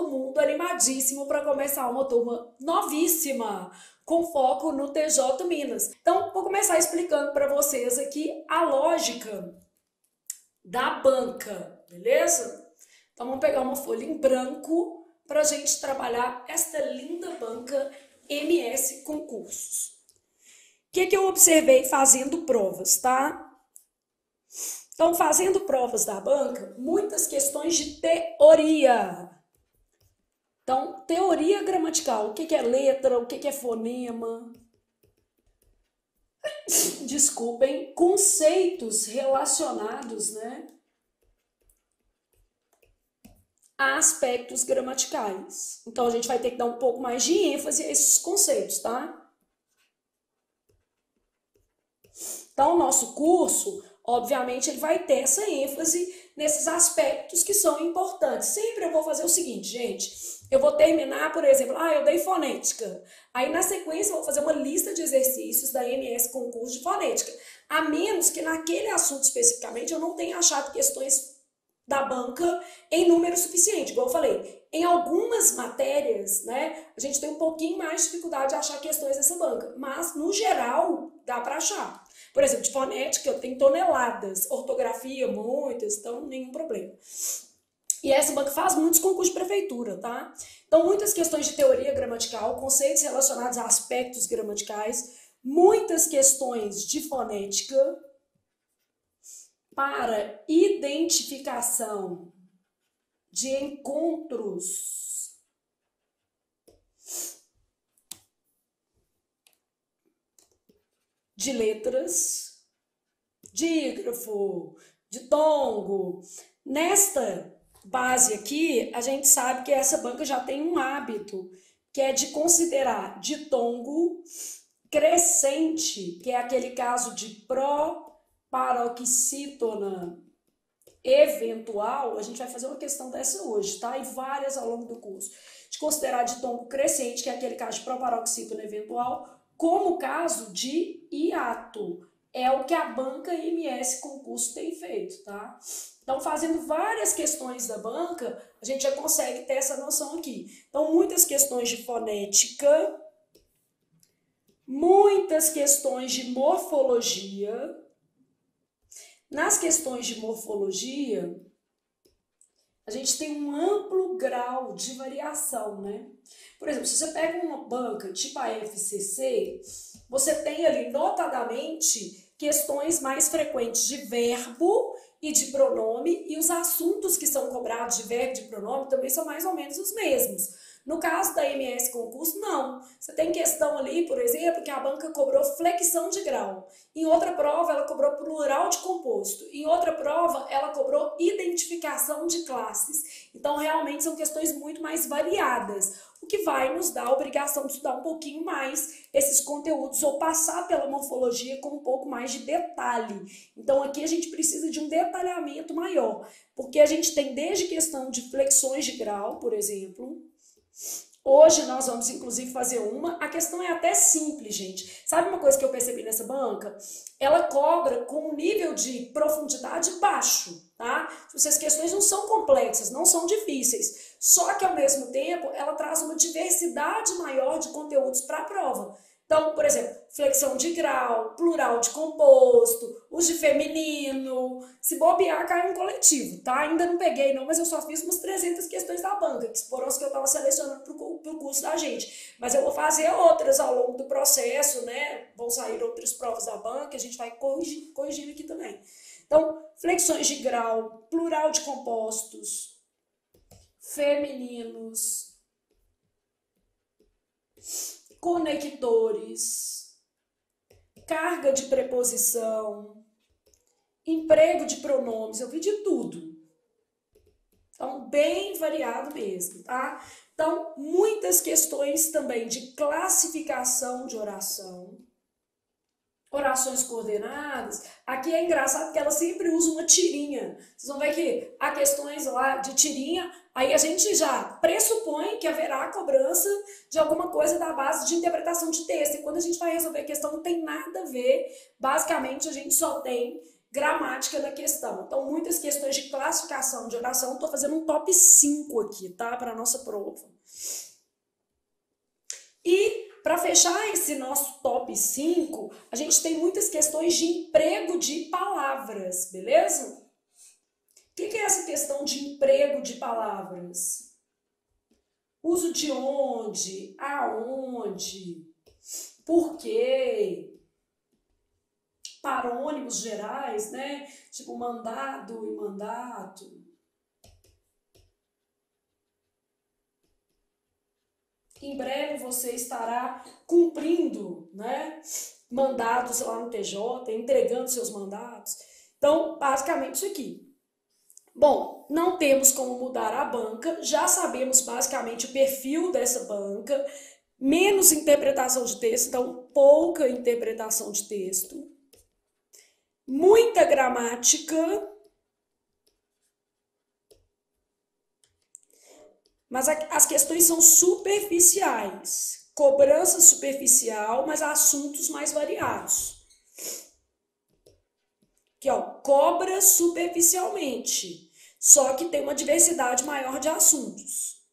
todo mundo animadíssimo para começar uma turma novíssima, com foco no TJ Minas. Então, vou começar explicando para vocês aqui a lógica da banca, beleza? Então, vamos pegar uma folha em branco para a gente trabalhar esta linda banca MS Concursos. O que eu observei fazendo provas, tá? Então, fazendo provas da banca, muitas questões de teoria. Então, teoria gramatical, o que é letra, o que é fonema. Desculpem, conceitos relacionados, né, a aspectos gramaticais. Então, a gente vai ter que dar um pouco mais de ênfase a esses conceitos, tá? Então, o nosso curso, obviamente, ele vai ter essa ênfase nesses aspectos que são importantes. Sempre eu vou fazer o seguinte, gente. Eu vou terminar, por exemplo, eu dei fonética. Aí, na sequência, eu vou fazer uma lista de exercícios da MS Concurso de fonética. A menos que naquele assunto especificamente eu não tenha achado questões da banca em número suficiente. Igual eu falei, em algumas matérias, né, a gente tem um pouquinho mais de dificuldade de achar questões dessa banca. Mas, no geral, dá para achar. Por exemplo, de fonética eu tenho toneladas, ortografia muitas, então nenhum problema. E essa banca faz muitos concursos de prefeitura, tá? Então, muitas questões de teoria gramatical, conceitos relacionados a aspectos gramaticais, muitas questões de fonética para identificação de encontros de letras, dígrafo, ditongo. Nesta base aqui, a gente sabe que essa banca já tem um hábito, que é de considerar ditongo crescente, que é aquele caso de proparoxítona eventual. A gente vai fazer uma questão dessa hoje, tá? E várias ao longo do curso. De considerar ditongo crescente, que é aquele caso de proparoxítona eventual, como caso de hiato. É o que a banca MS Concurso tem feito, tá? Então, fazendo várias questões da banca, a gente já consegue ter essa noção aqui. Então, muitas questões de fonética, muitas questões de morfologia. Nas questões de morfologia, a gente tem um amplo grau de variação, né? Por exemplo, se você pega uma banca tipo a FCC, você tem ali notadamente questões mais frequentes de verbo e de pronome, e os assuntos que são cobrados de verbo e de pronome também são mais ou menos os mesmos. No caso da MS Concurso, não. Você tem questão ali, por exemplo, que a banca cobrou flexão de grau. Em outra prova, ela cobrou plural de composto. Em outra prova, ela cobrou identificação de classes. Então, realmente, são questões muito mais variadas, o que vai nos dar a obrigação de estudar um pouquinho mais esses conteúdos ou passar pela morfologia com um pouco mais de detalhe. Então, aqui a gente precisa de um detalhamento maior, porque a gente tem desde questão de flexões de grau, por exemplo. Hoje nós vamos, inclusive, fazer uma. A questão é até simples, gente. Sabe uma coisa que eu percebi nessa banca? Ela cobra com um nível de profundidade baixo, tá? Essas questões não são complexas, não são difíceis. Só que, ao mesmo tempo, ela traz uma diversidade maior de conteúdos para a prova. Então, por exemplo, flexão de grau, plural de composto, os de feminino. Se bobear, cai um coletivo, tá? Ainda não peguei não, mas eu só fiz umas 300 questões da banca, que foram as que eu estava selecionando para o curso da gente. Mas eu vou fazer outras ao longo do processo, né? Vão sair outras provas da banca, a gente vai corrigindo aqui também. Então, flexões de grau, plural de compostos, femininos, conectores, carga de preposição, emprego de pronomes, eu vi de tudo. Então, bem variado mesmo, tá? Então, muitas questões também de classificação de oração, orações coordenadas. Aqui é engraçado que ela sempre usa uma tirinha. Vocês vão ver que há questões lá de tirinha, aí a gente já pressupõe que haverá cobrança de alguma coisa da base de interpretação de texto. E quando a gente vai resolver a questão, não tem nada a ver. Basicamente, a gente só tem gramática da questão. Então, muitas questões de classificação de oração, estou fazendo um top 5 aqui, tá? Para a nossa prova. E para fechar esse nosso top 5, a gente tem muitas questões de emprego de palavras, beleza? O que é essa questão de emprego de palavras? Uso de onde, aonde, por quê, parônimos gerais, né? Tipo mandado e mandato. Em breve você estará cumprindo, né, mandados lá no TJ, entregando seus mandatos. Então, basicamente isso aqui. Bom, não temos como mudar a banca, já sabemos basicamente o perfil dessa banca, menos interpretação de texto, então pouca interpretação de texto, muita gramática, mas as questões são superficiais, cobrança superficial, mas assuntos mais variados. Aqui, ó, cobra superficialmente, só que tem uma diversidade maior de assuntos.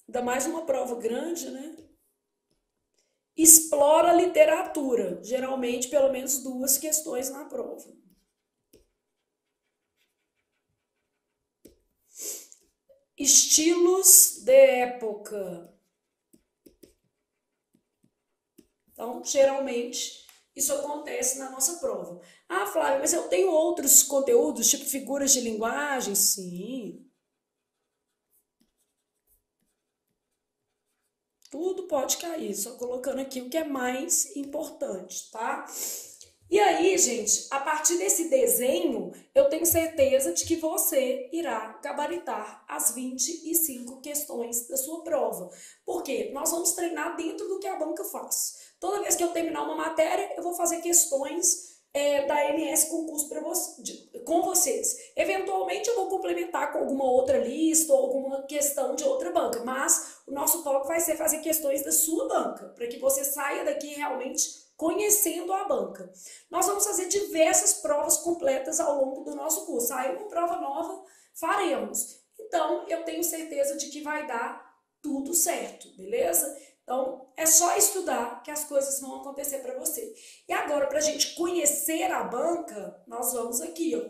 Ainda mais uma prova grande, né? Explora a literatura, geralmente pelo menos 2 questões na prova. Estilos de época. Então, geralmente, isso acontece na nossa prova. Ah, Flávia, mas eu tenho outros conteúdos, tipo figuras de linguagem? Sim. Tudo pode cair, só colocando aqui o que é mais importante, tá? E aí, gente, a partir desse desenho, eu tenho certeza de que você irá gabaritar as 25 questões da sua prova. Por quê? Nós vamos treinar dentro do que a banca faz. Toda vez que eu terminar uma matéria, eu vou fazer questões da MS Concurso com vocês. Eventualmente, eu vou complementar com alguma outra lista ou alguma questão de outra banca, mas o nosso foco vai ser fazer questões da sua banca, para que você saia daqui realmente conhecendo a banca. Nós vamos fazer diversas provas completas ao longo do nosso curso. Aí uma prova nova faremos. Então, eu tenho certeza de que vai dar tudo certo, beleza? Então, é só estudar que as coisas vão acontecer para você. E agora, para a gente conhecer a banca, nós vamos aqui, ó.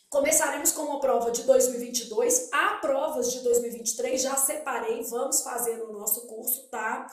Começaremos com uma prova de 2022. Há provas de 2023, já separei, vamos fazer no nosso curso, tá?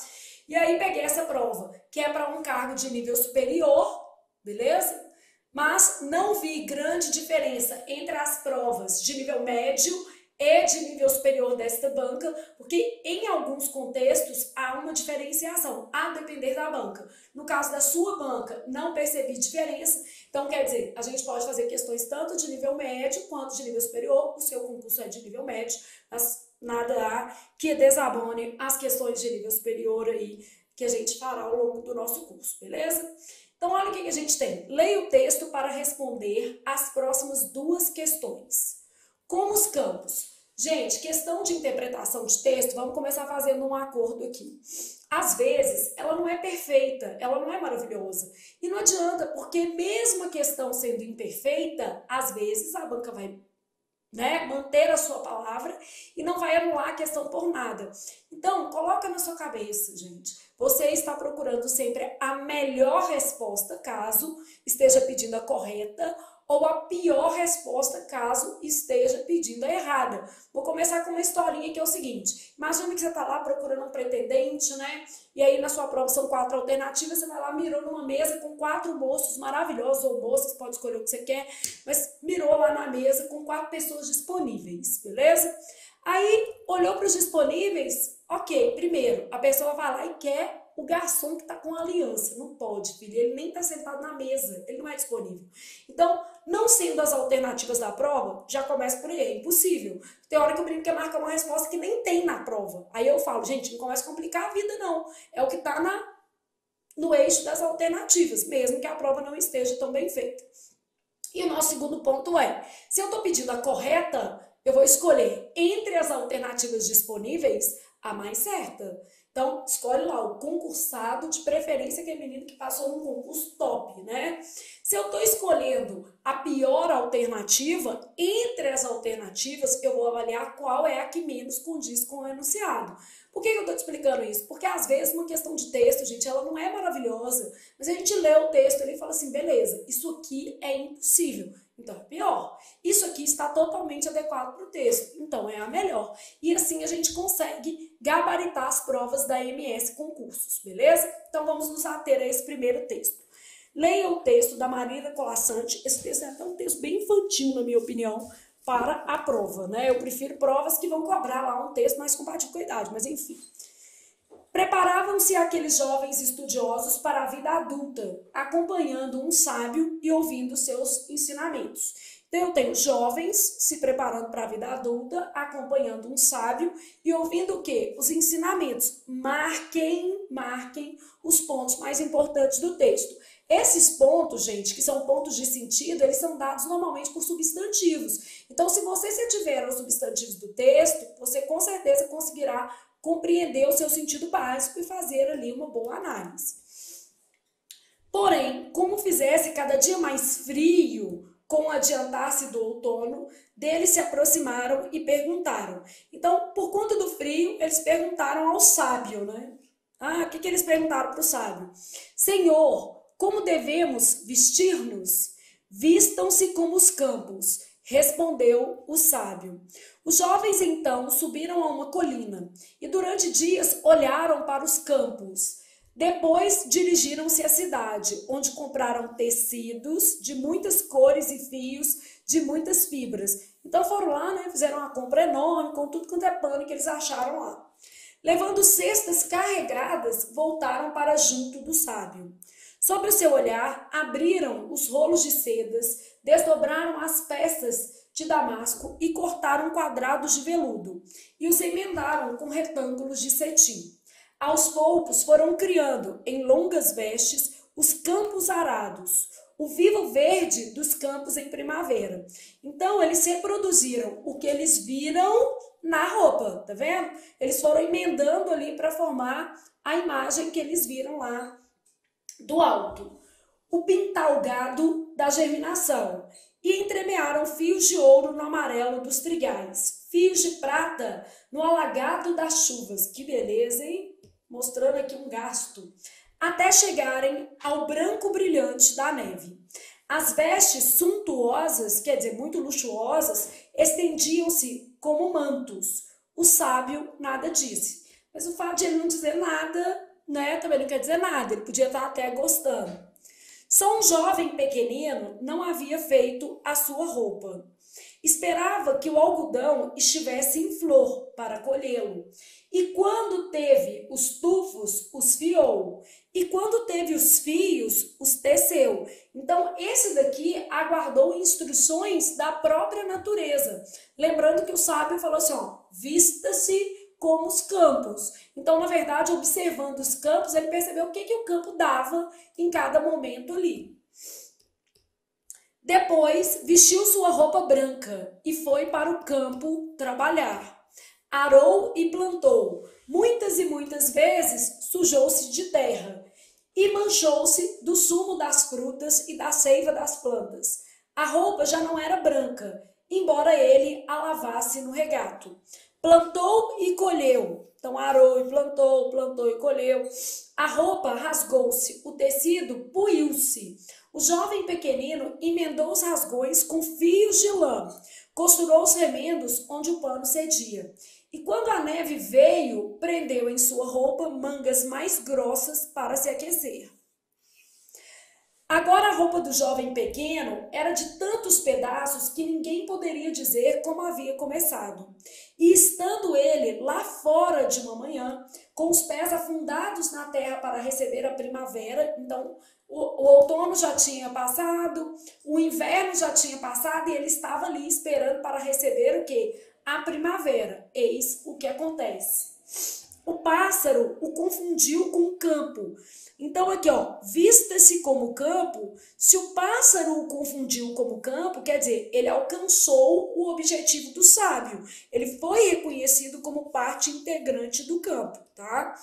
E aí peguei essa prova, que é para um cargo de nível superior, beleza? Mas não vi grande diferença entre as provas de nível médio e de nível superior desta banca, porque em alguns contextos há uma diferenciação, a depender da banca. No caso da sua banca, não percebi diferença, então quer dizer, a gente pode fazer questões tanto de nível médio quanto de nível superior, o seu concurso é de nível médio, mas nada há que desabone as questões de nível superior aí, que a gente fará ao longo do nosso curso, beleza? Então, olha o que a gente tem. Leia o texto para responder as próximas 2 questões. Como os campos? Gente, questão de interpretação de texto, vamos começar fazendo um acordo aqui. Às vezes, ela não é perfeita, ela não é maravilhosa. E não adianta, porque mesmo a questão sendo imperfeita, às vezes a banca vai, né, manter a sua palavra e não vai anular a questão por nada. Então, coloca na sua cabeça, gente. Você está procurando sempre a melhor resposta, caso esteja pedindo a correta, ou a pior resposta, caso esteja pedindo a errada. Vou começar com uma historinha que é o seguinte. Imagina que você está lá procurando um pretendente, né? E aí na sua prova são 4 alternativas, você vai lá, mirou numa mesa com 4 moços maravilhosos, ou moças, pode escolher o que você quer, mas mirou lá na mesa com 4 pessoas disponíveis, beleza? Aí, olhou para os disponíveis, ok, primeiro, a pessoa vai lá e quer o garçom que está com aliança. Não pode, filho, ele nem está sentado na mesa, ele não é disponível. Então, não sendo as alternativas da prova, já começa por aí, é impossível. Tem hora que eu brinco que marcar uma resposta que nem tem na prova. Aí eu falo, gente, não começa a complicar a vida não, é o que está no eixo das alternativas, mesmo que a prova não esteja tão bem feita. E o nosso segundo ponto é, se eu estou pedindo a correta, eu vou escolher entre as alternativas disponíveis a mais certa. Então, escolhe lá o concursado, de preferência aquele menino que passou num concurso top, né? Se eu estou escolhendo a pior alternativa, entre as alternativas, eu vou avaliar qual é a que menos condiz com o enunciado. Por que eu estou te explicando isso? Porque às vezes uma questão de texto, gente, ela não é maravilhosa, mas a gente lê o texto ali e fala assim, beleza, isso aqui é impossível. Então é pior. Isso aqui está totalmente adequado para o texto. Então é a melhor. E assim a gente consegue gabaritar as provas da MS Concursos, beleza? Então vamos nos ater a esse primeiro texto. Leia o texto da Marina Colassante. Esse texto é até um texto bem infantil, na minha opinião, para a prova, né? Eu prefiro provas que vão cobrar lá um texto mais compatível com a idade, mas enfim. Preparavam-se aqueles jovens estudiosos para a vida adulta, acompanhando um sábio e ouvindo seus ensinamentos. Então, eu tenho jovens se preparando para a vida adulta, acompanhando um sábio e ouvindo o quê? Os ensinamentos. Marquem os pontos mais importantes do texto. Esses pontos, gente, que são pontos de sentido, eles são dados normalmente por substantivos. Então, se você tiver os substantivos do texto, você com certeza conseguirá compreender o seu sentido básico e fazer ali uma boa análise. Porém, como fizesse cada dia mais frio com o adiantar-se do outono, deles se aproximaram e perguntaram. Então, por conta do frio, eles perguntaram ao sábio, né? O que eles perguntaram para o sábio? Senhor, como devemos vestir-nos? Vistam-se como os campos, respondeu o sábio. Os jovens então subiram a uma colina e durante dias olharam para os campos. Depois dirigiram-se à cidade, onde compraram tecidos de muitas cores e fios de muitas fibras. Então foram lá, né, fizeram uma compra enorme com tudo quanto é pano que eles acharam lá. Levando cestas carregadas, voltaram para junto do sábio. Sobre o seu olhar, abriram os rolos de sedas, desdobraram as peças de damasco e cortaram quadrados de veludo e os emendaram com retângulos de cetim. Aos poucos foram criando em longas vestes os campos arados, o vivo verde dos campos em primavera. Então eles reproduziram o que eles viram na roupa, tá vendo? Eles foram emendando ali para formar a imagem que eles viram lá do alto. O pintalgado da germinação. E entremearam fios de ouro no amarelo dos trigais, fios de prata no alagado das chuvas. Que beleza, hein? Mostrando aqui um gasto. Até chegarem ao branco brilhante da neve. As vestes suntuosas, quer dizer, muito luxuosas, estendiam-se como mantos. O sábio nada disse. Mas o fato de ele não dizer nada, né, também não quer dizer nada. Ele podia estar até gostando. Só um jovem pequenino não havia feito a sua roupa. Esperava que o algodão estivesse em flor para colhê-lo. E quando teve os tufos, os fiou. E quando teve os fios, os teceu. Então, esse daqui aguardou instruções da própria natureza. Lembrando que o sábio falou assim, ó, vista-se como os campos. Então, na verdade, observando os campos, ele percebeu o que o campo dava em cada momento ali. Depois, vestiu sua roupa branca e foi para o campo trabalhar. Arou e plantou. Muitas e muitas vezes sujou-se de terra e manchou-se do sumo das frutas e da seiva das plantas. A roupa já não era branca, embora ele a lavasse no regato. Plantou e colheu. Então, arou e plantou, plantou e colheu. A roupa rasgou-se, o tecido puiu-se. O jovem pequenino emendou os rasgões com fios de lã. Costurou os remendos onde o pano cedia. E quando a neve veio, prendeu em sua roupa mangas mais grossas para se aquecer. Agora a roupa do jovem pequeno era de tantos pedaços que ninguém poderia dizer como havia começado. E estando ele lá fora de uma manhã, com os pés afundados na terra para receber a primavera, então o outono já tinha passado, o inverno já tinha passado e ele estava ali esperando para receber o quê? A primavera. Eis o que acontece. O pássaro o confundiu com o campo. Então aqui, ó, vista-se como campo, se o pássaro o confundiu como campo, quer dizer, ele alcançou o objetivo do sábio. Ele foi reconhecido como parte integrante do campo, tá?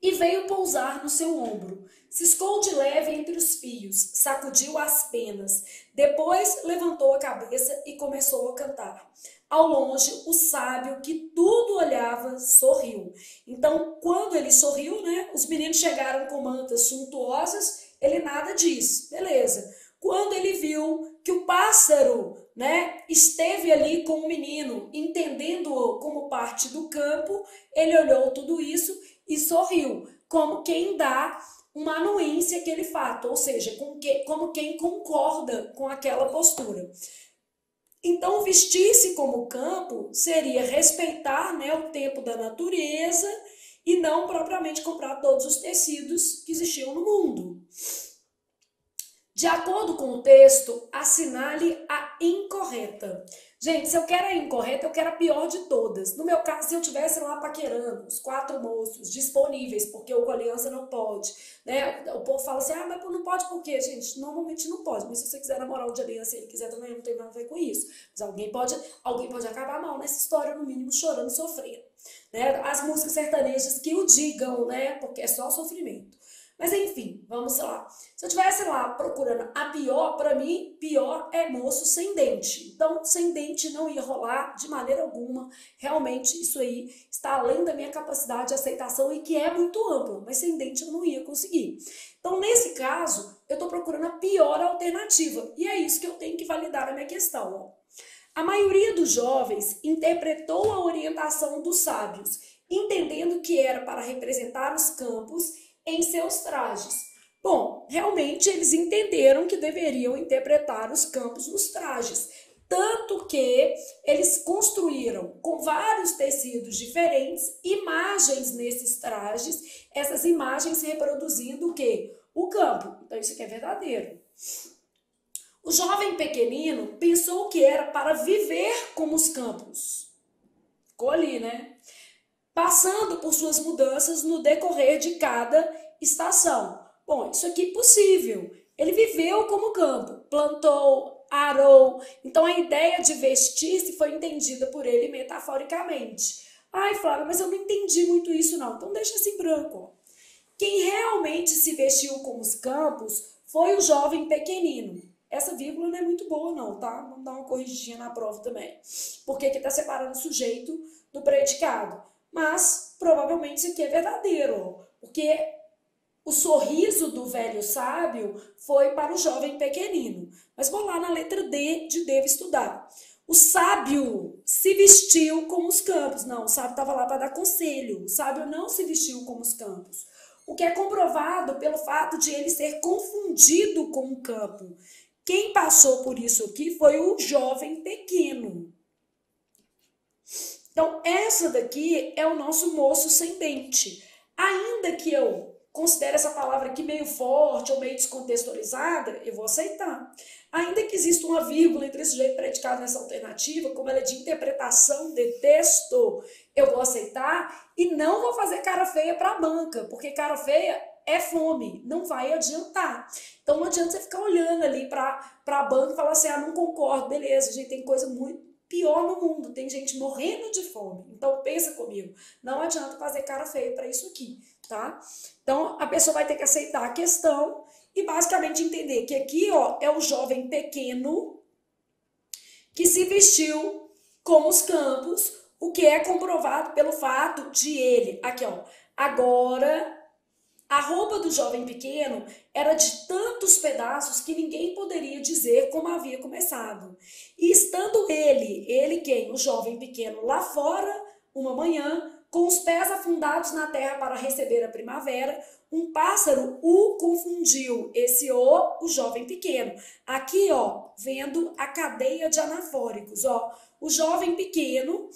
E veio pousar no seu ombro. Ciscou de leve entre os fios, sacudiu as penas. Depois levantou a cabeça e começou a cantar. Ao longe, o sábio, que tudo olhava, sorriu. Então, quando ele sorriu, né, os meninos chegaram com mantas suntuosas, ele nada disse. Beleza. Quando ele viu que o pássaro, né, esteve ali com o menino, entendendo-o como parte do campo, ele olhou tudo isso e sorriu, como quem dá uma anuência àquele fato, ou seja, como quem concorda com aquela postura. Então, vestir-se como campo seria respeitar, né, o tempo da natureza e não propriamente comprar todos os tecidos que existiam no mundo. De acordo com o texto, assinale a incorreta. Gente, se eu quero a incorreta, eu quero a pior de todas. No meu caso, se eu tivesse lá paquerando os 4 moços disponíveis, porque o aliança não pode, né? O povo fala assim, mas não pode por quê, gente? Normalmente não pode, mas se você quiser namorar o de aliança e ele quiser também, não tem nada a ver com isso. Mas alguém pode acabar mal nessa história, no mínimo chorando e sofrendo. Né? As músicas sertanejas que o digam, né? Porque é só sofrimento. Mas enfim, vamos lá. Se eu estivesse lá procurando a pior, para mim, pior é moço sem dente. Então, sem dente não ia rolar de maneira alguma. Realmente, isso aí está além da minha capacidade de aceitação e que é muito ampla. Mas sem dente eu não ia conseguir. Então, nesse caso, eu estou procurando a pior alternativa. E é isso que eu tenho que validar na minha questão. Ó. A maioria dos jovens interpretou a orientação dos sábios, entendendo que era para representar os campos em seus trajes. Bom, realmente eles entenderam que deveriam interpretar os campos nos trajes, tanto que eles construíram com vários tecidos diferentes imagens nesses trajes, essas imagens reproduzindo o quê? O campo. Então isso aqui é verdadeiro. O jovem pequenino pensou que era para viver como os campos. Ficou ali, né? Passando por suas mudanças no decorrer de cada estação. Bom, isso aqui é possível. Ele viveu como campo, plantou, arou. Então, a ideia de vestir-se foi entendida por ele metaforicamente. Ai, Flávia, mas eu não entendi muito isso não. Então, deixa assim branco. Quem realmente se vestiu como os campos foi o jovem pequenino. Essa vírgula não é muito boa não, tá? Vamos dar uma corrigidinha na prova também. Porque aqui está separando o sujeito do predicado. Mas, provavelmente, isso aqui é verdadeiro, porque o sorriso do velho sábio foi para o jovem pequenino. Mas vou lá na letra D de devo estudar. O sábio se vestiu como os campos. Não, o sábio estava lá para dar conselho. O sábio não se vestiu como os campos. O que é comprovado pelo fato de ele ser confundido com o campo. Quem passou por isso aqui foi o jovem pequeno. Então, essa daqui é o nosso moço sem dente. Ainda que eu considere essa palavra aqui meio forte ou meio descontextualizada, eu vou aceitar. Ainda que exista uma vírgula entre esse sujeito predicado nessa alternativa, como ela é de interpretação de texto, eu vou aceitar e não vou fazer cara feia para a banca, porque cara feia é fome, não vai adiantar. Então, não adianta você ficar olhando ali para a banca e falar assim, não concordo, beleza, gente, tem coisa muito pior no mundo, tem gente morrendo de fome. Então pensa comigo, não adianta fazer cara feia para isso aqui, tá? Então a pessoa vai ter que aceitar a questão e basicamente entender que aqui, ó, é o jovem pequeno que se vestiu como os campos, o que é comprovado pelo fato de ele, aqui ó, agora a roupa do jovem pequeno era de tantos pedaços que ninguém poderia dizer como havia começado. E estando ele quem? O jovem pequeno lá fora, uma manhã, com os pés afundados na terra para receber a primavera, um pássaro o confundiu, o jovem pequeno. Aqui, ó, vendo a cadeia de anafóricos, ó, o jovem pequeno,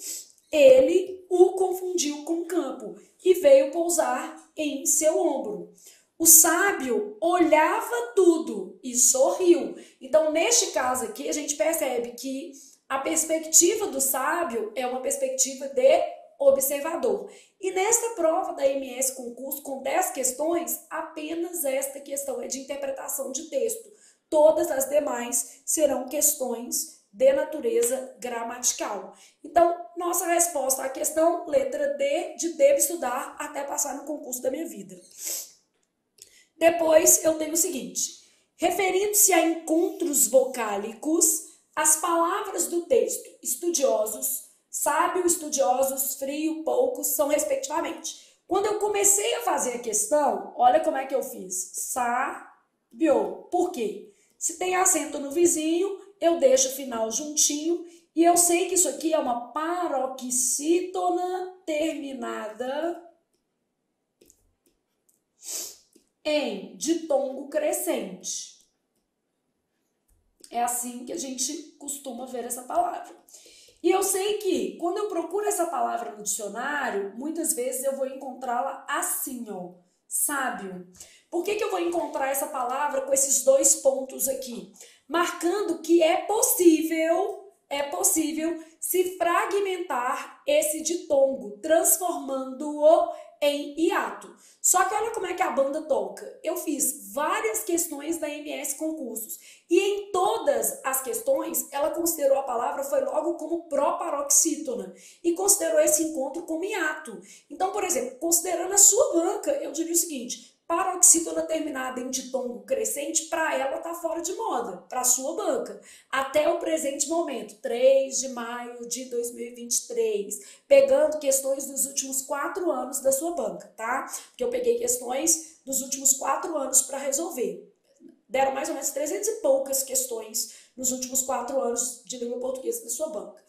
ele o confundiu com o campo e veio pousar em seu ombro. O sábio olhava tudo e sorriu. Então, neste caso aqui, a gente percebe que a perspectiva do sábio é uma perspectiva de observador. E nesta prova da MS Concurso, com 10 questões, apenas esta questão é de interpretação de texto. Todas as demais serão questões de natureza gramatical. Então, nossa resposta à questão, letra D, de devo estudar até passar no concurso da minha vida. Depois, eu tenho o seguinte: referindo-se a encontros vocálicos, as palavras do texto estudiosos, sábio, estudiosos, frio, poucos, são respectivamente. Quando eu comecei a fazer a questão, olha como é que eu fiz. Sábio. Por quê? Se tem acento no vizinho, eu deixo o final juntinho. E eu sei que isso aqui é uma paroxítona terminada em ditongo crescente. É assim que a gente costuma ver essa palavra. E eu sei que quando eu procuro essa palavra no dicionário, muitas vezes eu vou encontrá-la assim, ó, sábio. Por que eu vou encontrar essa palavra com esses dois pontos aqui? Marcando que é possível se fragmentar esse ditongo, transformando-o em hiato. Só que olha como é que a banda toca. Eu fiz várias questões da MS Concursos e em todas as questões ela considerou a palavra, foi logo como proparoxítona e considerou esse encontro como hiato. Então, por exemplo, considerando a sua banca, eu diria o seguinte: paroxítona terminada em ditongo crescente, para ela tá fora de moda, para a sua banca. Até o presente momento, 3 de maio de 2023, pegando questões dos últimos 4 anos da sua banca, tá? Porque eu peguei questões dos últimos 4 anos para resolver. Deram mais ou menos 300 e poucas questões nos últimos 4 anos de língua portuguesa da sua banca.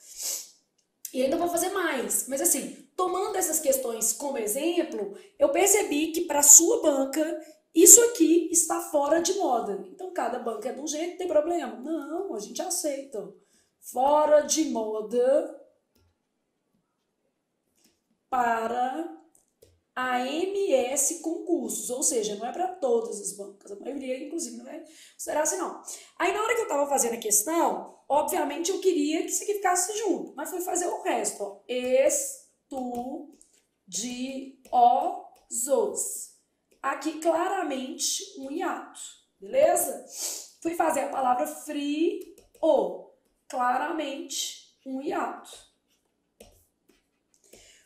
E ainda vou fazer mais, mas assim, tomando essas questões como exemplo, eu percebi que para a sua banca, isso aqui está fora de moda. Então, cada banca é de um jeito, não tem problema? Não, a gente aceita. Fora de moda para a MS Concursos, ou seja, não é para todas as bancas, a maioria, inclusive, não vai considerar assim, não. Aí, na hora que eu estava fazendo a questão, obviamente eu queria que isso aqui ficasse junto, mas fui fazer o resto, ó. Estudiosos. Aqui, claramente, um hiato, beleza? Fui fazer a palavra frio, claramente, um hiato.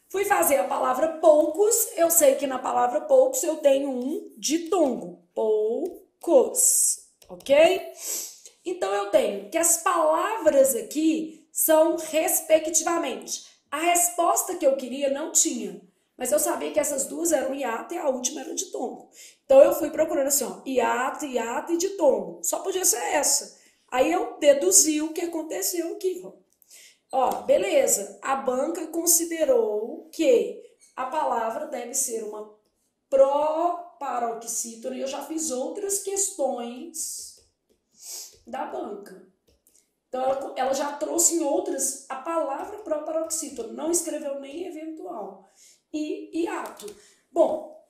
Fui fazer a palavra poucos, eu sei que na palavra poucos eu tenho um ditongo, poucos, ok? Então eu tenho que as palavras aqui são respectivamente. A resposta que eu queria não tinha, mas eu sabia que essas duas eram hiato e a última era ditongo. Então eu fui procurando assim, ó, hiato e ditongo, só podia ser essa. Aí eu deduzi o que aconteceu aqui, ó. Ó, beleza, a banca considerou que a palavra deve ser uma proparoxítona e eu já fiz outras questões da banca. Então, ela já trouxe em outras a palavra proparoxítona, não escreveu nem eventual. E hiato. Bom,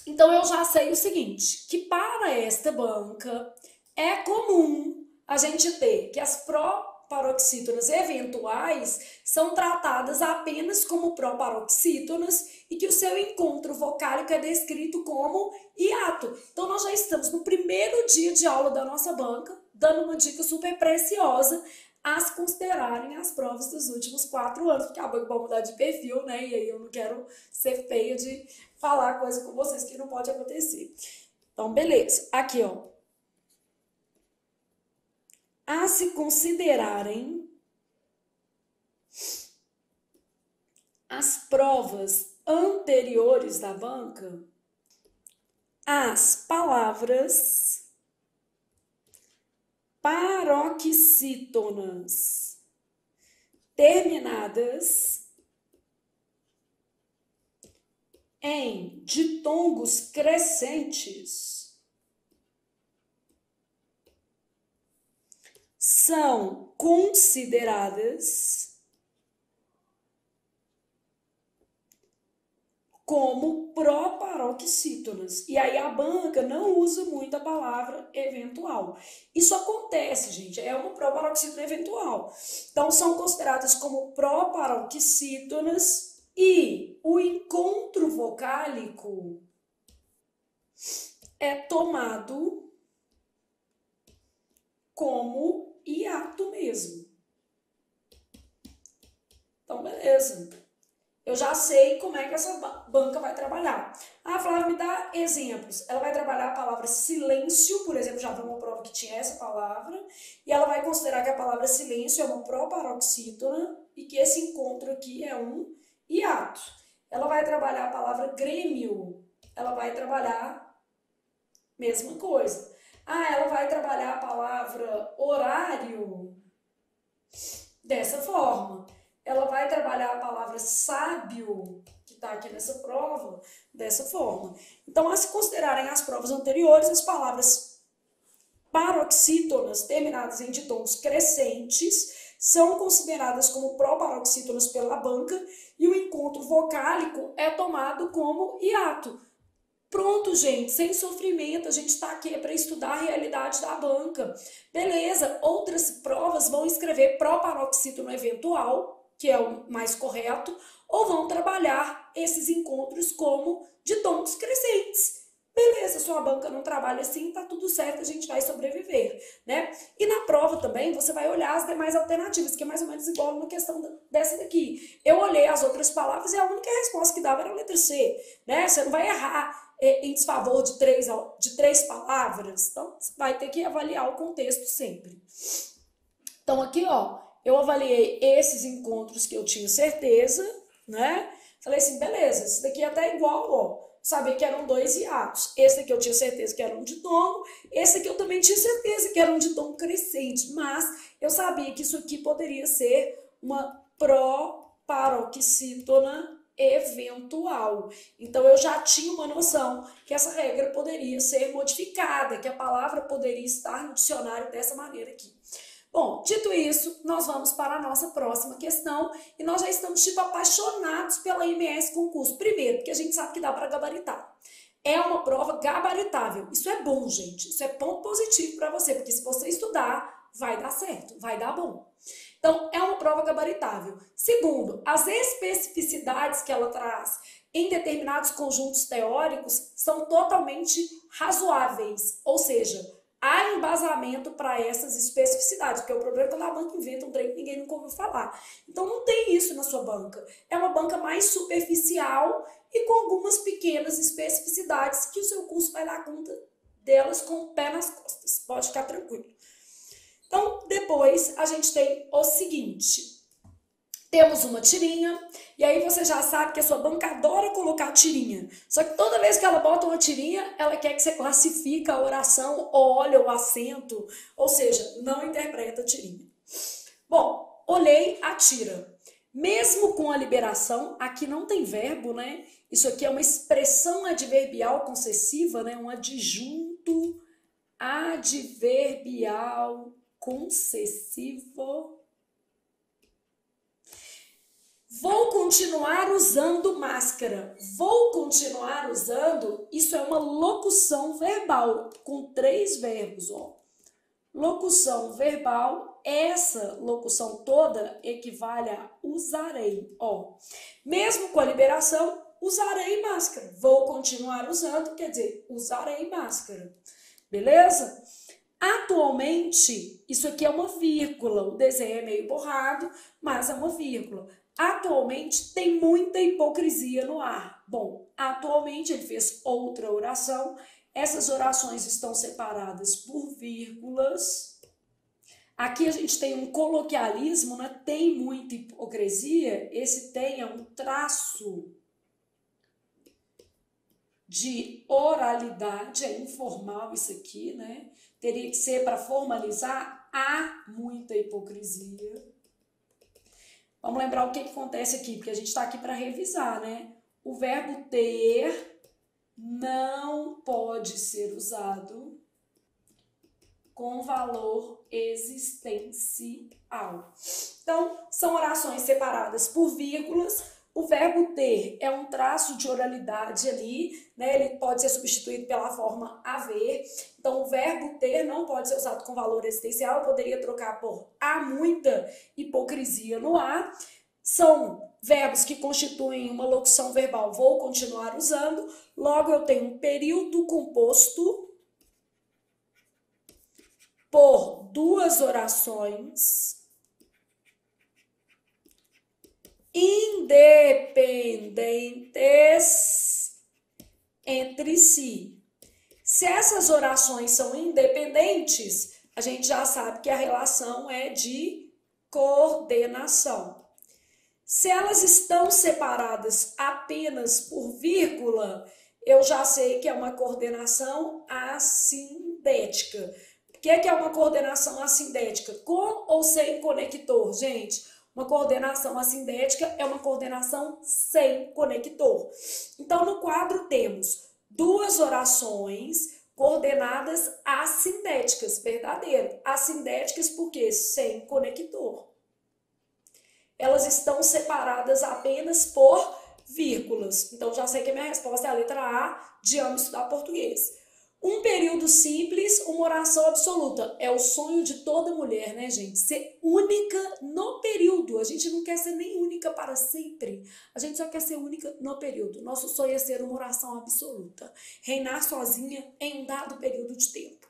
então eu já sei o seguinte, que para esta banca é comum a gente ter que as proparoxítonas eventuais são tratadas apenas como proparoxítonas e que o seu encontro vocálico é descrito como hiato. Então, nós já estamos no primeiro dia de aula da nossa banca, dando uma dica super preciosa a se considerarem as provas dos últimos 4 anos, porque a banca vai mudar de perfil, né? E aí eu não quero ser feia de falar coisa com vocês que não pode acontecer. Então, beleza. Aqui, ó. A se considerarem as provas anteriores da banca, as palavras paroxítonas terminadas em ditongos crescentes são consideradas como proparoxítonas. E aí a banca não usa muito a palavra eventual. Isso acontece, gente, é uma proparoxítona eventual. Então, são consideradas como proparoxítonas E o encontro vocálico é tomado como hiato mesmo. Então, beleza. Eu já sei como é que essa banca vai trabalhar. Ah, Flávia, me dá exemplos. Ela vai trabalhar a palavra silêncio, por exemplo, já vi uma prova que tinha essa palavra, e ela vai considerar que a palavra silêncio é uma proparoxítona e que esse encontro aqui é um hiato. Ela vai trabalhar a palavra grêmio, ela vai trabalhar mesma coisa. Ah, ela vai trabalhar a palavra horário dessa forma. Ela vai trabalhar a palavra sábio, que está aqui nessa prova, dessa forma. Então, a se considerarem as provas anteriores, as palavras paroxítonas terminadas em ditongos crescentes são consideradas como proparoxítonas pela banca e o encontro vocálico é tomado como hiato. Pronto, gente, sem sofrimento, a gente está aqui para estudar a realidade da banca. Beleza, outras provas vão escrever proparoxítono eventual, que é o mais correto, ou vão trabalhar esses encontros como ditongos crescentes. Beleza, sua banca não trabalha assim, tá tudo certo, a gente vai sobreviver, né? E na prova também você vai olhar as demais alternativas, que é mais ou menos igual na questão dessa daqui. Eu olhei as outras palavras e a única resposta que dava era a letra C, né? Você não vai errar em desfavor de três palavras, então você vai ter que avaliar o contexto sempre. Então aqui, ó, eu avaliei esses encontros que eu tinha certeza, né? Falei assim, beleza, esse daqui é até igual, ó. Sabia que eram dois hiatos. Esse daqui eu tinha certeza que era um ditongo, esse aqui eu também tinha certeza que era um ditongo crescente, mas eu sabia que isso aqui poderia ser uma proparoxítona eventual. Então eu já tinha uma noção que essa regra poderia ser modificada, que a palavra poderia estar no dicionário dessa maneira aqui. Bom, dito isso, nós vamos para a nossa próxima questão e nós já estamos tipo apaixonados pela MS Concurso. Primeiro, porque a gente sabe que dá para gabaritar. É uma prova gabaritável. Isso é bom, gente. Isso é ponto positivo para você, porque se você estudar, vai dar certo, vai dar bom. Então, é uma prova gabaritável. Segundo, as especificidades que ela traz em determinados conjuntos teóricos são totalmente razoáveis, ou seja, há embasamento para essas especificidades, porque o problema é quando a banca inventa um trem que ninguém nunca ouviu falar. Então não tem isso na sua banca. É uma banca mais superficial e com algumas pequenas especificidades que o seu curso vai dar conta delas com o pé nas costas. Pode ficar tranquilo. Então, depois a gente tem o seguinte. Temos uma tirinha, e aí você já sabe que a sua banca adora colocar tirinha. Só que toda vez que ela bota uma tirinha, ela quer que você classifique a oração ou olha o acento, ou seja, não interpreta a tirinha. Bom, olhei a tira. Mesmo com a liberação, aqui não tem verbo, né? Isso aqui é uma expressão adverbial concessiva, né? Um adjunto adverbial concessivo. Vou continuar usando máscara. Vou continuar usando, isso é uma locução verbal com 3 verbos, ó. Locução verbal, essa locução toda equivale a usarei, ó. Mesmo com a liberação, usarei máscara. Vou continuar usando, quer dizer, usarei máscara. Beleza? Atualmente, isso aqui é uma vírgula. O desenho é meio borrado, mas é uma vírgula. Atualmente tem muita hipocrisia no ar. Bom, atualmente ele fez outra oração. Essas orações estão separadas por vírgulas. Aqui a gente tem um coloquialismo, né? Tem muita hipocrisia. Esse tem é um traço de oralidade, é informal isso aqui, né? Teria que ser para formalizar, há muita hipocrisia. Vamos lembrar o que acontece aqui, porque a gente está aqui para revisar, né? O verbo ter não pode ser usado com valor existencial. Então, são orações separadas por vírgulas. O verbo ter é um traço de oralidade ali, né? Ele pode ser substituído pela forma haver. Então, o verbo ter não pode ser usado com valor existencial. Eu poderia trocar por há muita hipocrisia no ar. são verbos que constituem uma locução verbal, vou continuar usando, logo eu tenho um período composto por duas orações independentes entre si. Se essas orações são independentes, a gente já sabe que a relação é de coordenação. Se elas estão separadas apenas por vírgula, eu já sei que é uma coordenação assindética. O que é uma coordenação assindética? Com ou sem conector, gente? Uma coordenação assindética é uma coordenação sem conector. Então, no quadro temos duas orações coordenadas assindéticas, verdadeiro. Assindéticas porque sem conector. Elas estão separadas apenas por vírgulas. Então, já sei que a minha resposta é a letra A, de amo estudar português. Um período simples, uma oração absoluta. É o sonho de toda mulher, né, gente? Ser única no período. A gente não quer ser nem única para sempre. A gente só quer ser única no período. Nosso sonho é ser uma oração absoluta. Reinar sozinha em um dado período de tempo.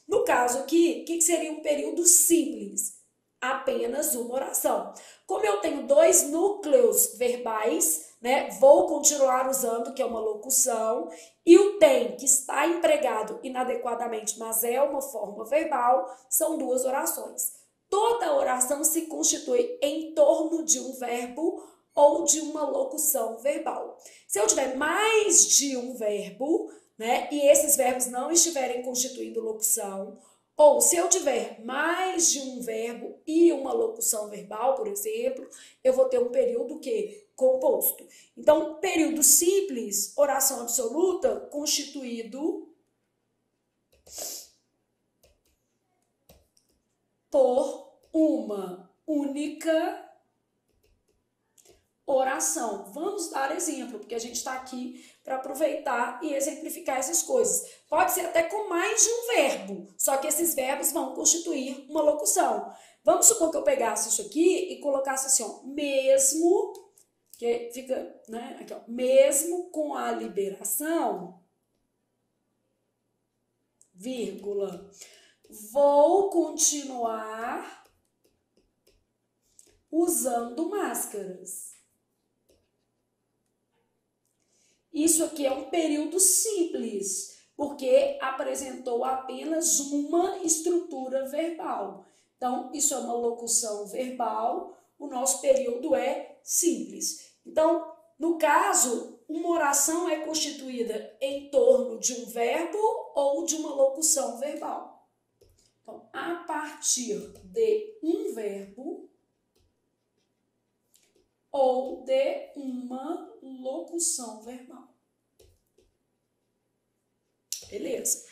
No caso aqui, o que seria um período simples? Apenas uma oração. Como eu tenho dois núcleos verbais, né, vou continuar usando, que é uma locução, e o tem, que está empregado inadequadamente, mas é uma forma verbal, são duas orações. Toda oração se constitui em torno de um verbo ou de uma locução verbal. Se eu tiver mais de um verbo, né, e esses verbos não estiverem constituindo locução, ou se eu tiver mais de um verbo e uma locução verbal, por exemplo, eu vou ter um período que composto. Então, período simples, oração absoluta, constituído por uma única oração. Vamos dar exemplo, porque a gente está aqui para aproveitar e exemplificar essas coisas. Pode ser até com mais de um verbo, só que esses verbos vão constituir uma locução. Vamos supor que eu pegasse isso aqui e colocasse assim, ó, mesmo, que fica, né, aqui, ó, mesmo com a liberação, vírgula, vou continuar usando máscaras. Isso aqui é um período simples, porque apresentou apenas uma estrutura verbal. Então, isso é uma locução verbal, o nosso período é simples. Então, no caso, uma oração é constituída em torno de um verbo ou de uma locução verbal. Então, a partir de um verbo ou de uma locução verbal. Beleza.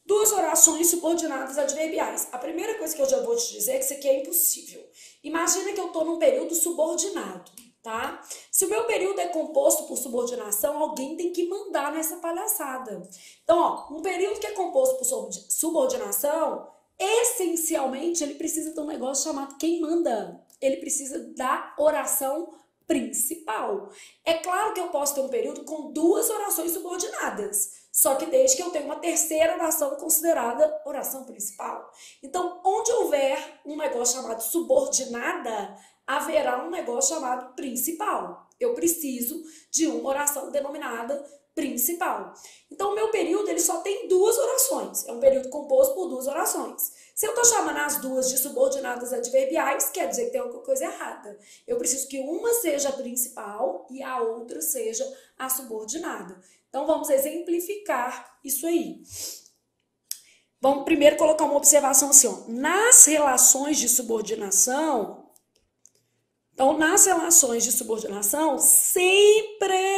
Duas orações subordinadas adverbiais. A primeira coisa que eu já vou te dizer é que isso aqui é impossível. Imagina que eu estou num período subordinado, tá? Se o meu período é composto por subordinação, alguém tem que mandar nessa palhaçada. Então, ó, um período que é composto por subordinação, essencialmente, ele precisa de um negócio chamado quem manda. Ele precisa da oração principal. É claro que eu posso ter um período com duas orações subordinadas, só que desde que eu tenha uma terceira oração considerada oração principal. Então, onde houver um negócio chamado subordinada, haverá um negócio chamado principal. Eu preciso de uma oração denominada principal. Então, o meu período ele só tem duas orações. É um período composto por duas orações. Se eu estou chamando as duas de subordinadas adverbiais, quer dizer que tem alguma coisa errada. Eu preciso que uma seja a principal e a outra seja a subordinada. Então, vamos exemplificar isso aí. Vamos primeiro colocar uma observação assim, ó. Nas relações de subordinação, então, nas relações de subordinação, sempre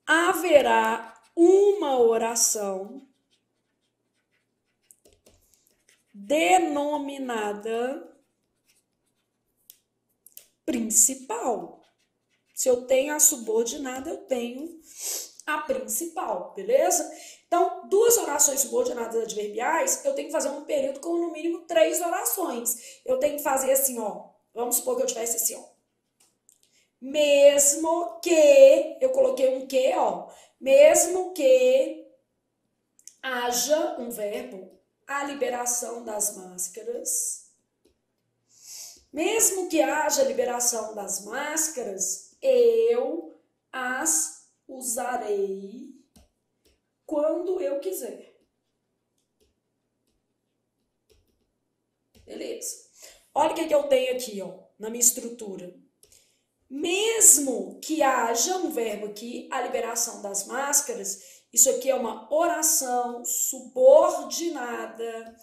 haverá uma oração denominada principal. Se eu tenho a subordinada, eu tenho a principal, beleza? Então, duas orações subordinadas adverbiais, eu tenho que fazer um período com no mínimo 3 orações. Eu tenho que fazer assim, ó. Vamos supor que eu tivesse assim, ó. Mesmo que, eu coloquei um que, ó. Mesmo que haja um verbo, a liberação das máscaras. Mesmo que haja liberação das máscaras, eu as usarei quando eu quiser. Beleza. Olha o que eu tenho aqui, ó, na minha estrutura. Mesmo que haja um verbo aqui, a liberação das máscaras, isso aqui é uma oração subordinada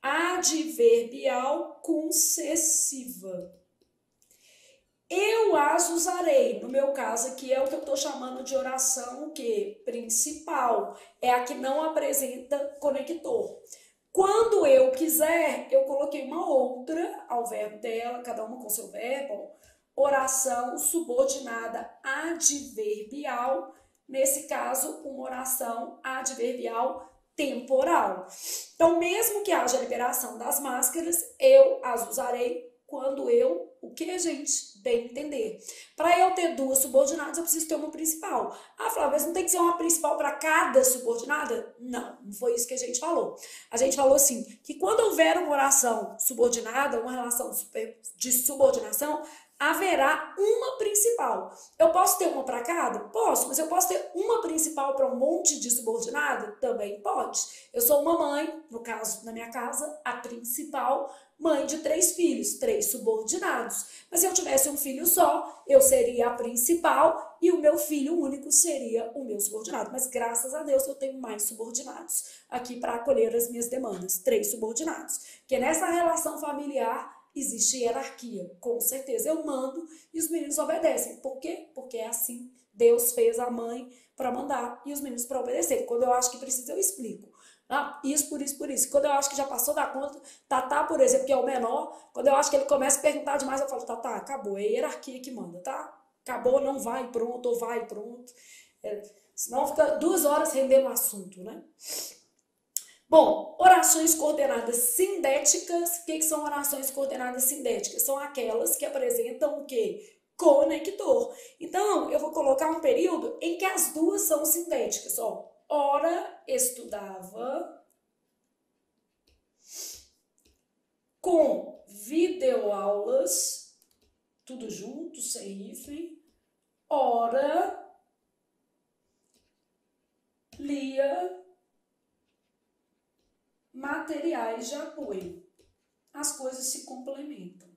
adverbial concessiva. Eu as usarei, no meu caso aqui é o que eu estou chamando de oração o quê? Principal, é a que não apresenta conector. Quando eu quiser, eu coloquei uma outra ao verbo dela, cada uma com seu verbo, oração subordinada adverbial, nesse caso, uma oração adverbial temporal. Então, mesmo que haja liberação das máscaras, eu as usarei quando eu, o que, gente? Bem entender. Para eu ter duas subordinadas, eu preciso ter uma principal. Ah, Flávia, mas não tem que ser uma principal para cada subordinada? Não, não foi isso que a gente falou. A gente falou assim, que quando houver uma oração subordinada, uma relação de subordinação, haverá uma principal. Eu posso ter uma para cada? Posso, mas eu posso ter uma principal para um monte de subordinada? Também pode. Eu sou uma mãe, no caso, na minha casa, a principal, mãe de 3 filhos, 3 subordinados. Mas se eu tivesse um filho só, eu seria a principal e o meu filho único seria o meu subordinado. Mas graças a Deus eu tenho mais subordinados aqui para acolher as minhas demandas, 3 subordinados. Porque nessa relação familiar existe hierarquia, com certeza. Eu mando e os meninos obedecem. Por quê? Porque é assim. Deus fez a mãe para mandar e os meninos para obedecer. Quando eu acho que precisa, eu explico. Ah, isso, por isso, por isso. Quando eu acho que já passou da conta, Tatá, por exemplo, que é o menor, quando eu acho que ele começa a perguntar demais, eu falo, Tatá, acabou, é a hierarquia que manda, tá? Acabou, não vai, pronto, ou vai, pronto. Senão fica 2 horas rendendo o assunto, né? Bom, orações coordenadas sindéticas. O que são orações coordenadas sindéticas? São aquelas que apresentam o quê? Conector. Então, eu vou colocar um período em que as duas são sindéticas. Ó, ora estudava com videoaulas, tudo junto, sem hífen. Ora lia materiais de apoio. As coisas se complementam.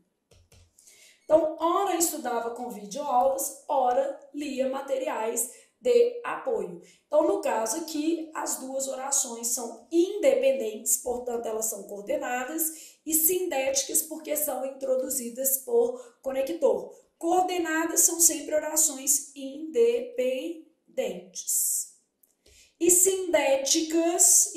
Então, ora estudava com videoaulas, ora lia materiais de apoio. Então, no caso aqui, as duas orações são independentes, portanto, elas são coordenadas, e sindéticas porque são introduzidas por conector. Coordenadas são sempre orações independentes. E sindéticas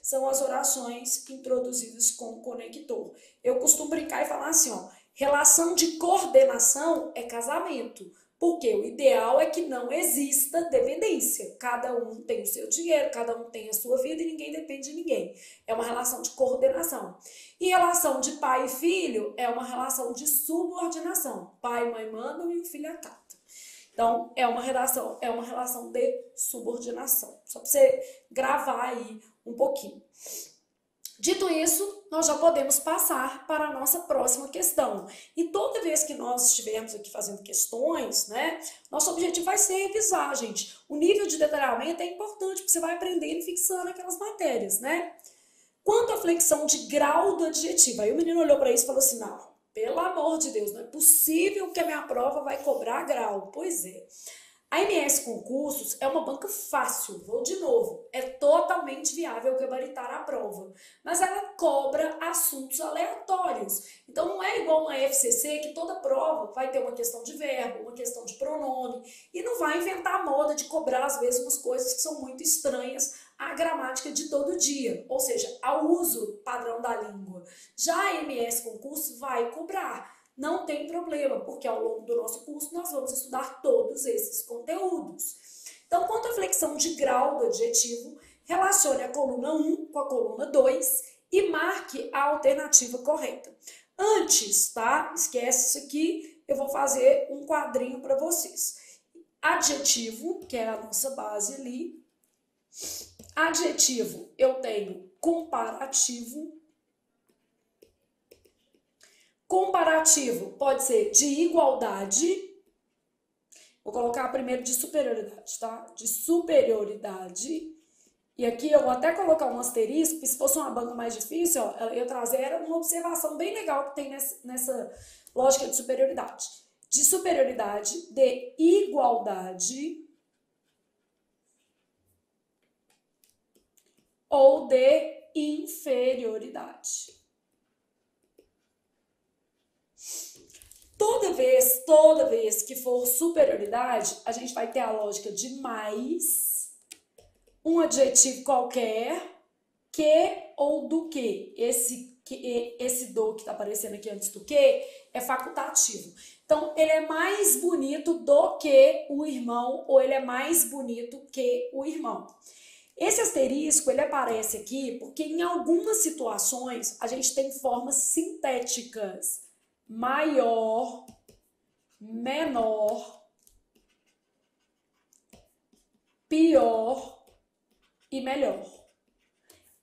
são as orações introduzidas com conector. Eu costumo brincar e falar assim, ó, relação de coordenação é casamento, porque o ideal é que não exista dependência. Cada um tem o seu dinheiro, cada um tem a sua vida e ninguém depende de ninguém. É uma relação de coordenação. E relação de pai e filho é uma relação de subordinação. Pai e mãe mandam e o filho acata. Então, é uma relação de subordinação. Só para você gravar aí um pouquinho. Dito isso, nós já podemos passar para a nossa próxima questão. E toda vez que nós estivermos aqui fazendo questões, né, nosso objetivo vai ser revisar, gente. O nível de detalhamento é importante, porque você vai aprendendo e fixando aquelas matérias, né? Quanto à flexão de grau do adjetivo, aí o menino olhou para isso e falou assim, não, pelo amor de Deus, não é possível que a minha prova vai cobrar grau. Pois é. A MS Concursos é uma banca fácil, vou de novo, é totalmente viável gabaritar a prova, mas ela cobra assuntos aleatórios. Então não é igual uma FCC que toda prova vai ter uma questão de verbo, uma questão de pronome e não vai inventar a moda de cobrar às vezes umas coisas que são muito estranhas à gramática de todo dia, ou seja, ao uso padrão da língua. Já a MS Concursos vai cobrar. Não tem problema, porque ao longo do nosso curso nós vamos estudar todos esses conteúdos. Então, quanto à flexão de grau do adjetivo, relacione a coluna 1 com a coluna 2 e marque a alternativa correta. Antes, tá? Esquece isso aqui, eu vou fazer um quadrinho para vocês. Adjetivo, que é a nossa base ali. Adjetivo, eu tenho comparativo. Comparativo pode ser de igualdade. Vou colocar primeiro de superioridade, tá? De superioridade. E aqui eu vou até colocar um asterisco, porque se fosse uma banca mais difícil, ó, eu ia trazer uma observação bem legal que tem nessa lógica de superioridade. De superioridade, de igualdade ou de inferioridade. Toda vez que for superioridade, a gente vai ter a lógica de mais, um adjetivo qualquer, que ou do que. Esse do que está aparecendo aqui antes do que é facultativo. Então, ele é mais bonito do que o irmão ou ele é mais bonito que o irmão. Esse asterisco, ele aparece aqui porque em algumas situações a gente tem formas sintéticas. Maior, menor, pior e melhor.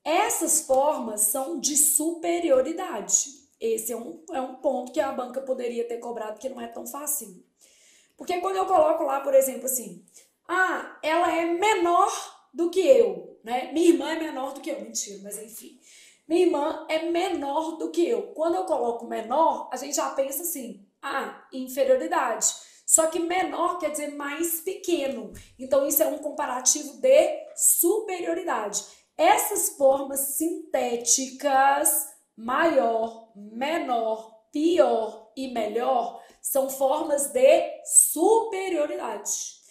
Essas formas são de superioridade. Esse é um ponto que a banca poderia ter cobrado, que não é tão fácil. Porque quando eu coloco lá, por exemplo, assim, ela é menor do que eu, né? Minha irmã é menor do que eu. Mentira, mas enfim. Minha irmã é menor do que eu. Quando eu coloco menor, a gente já pensa assim, inferioridade. Só que menor quer dizer mais pequeno. Então, isso é um comparativo de superioridade. Essas formas sintéticas, maior, menor, pior e melhor, são formas de superioridade.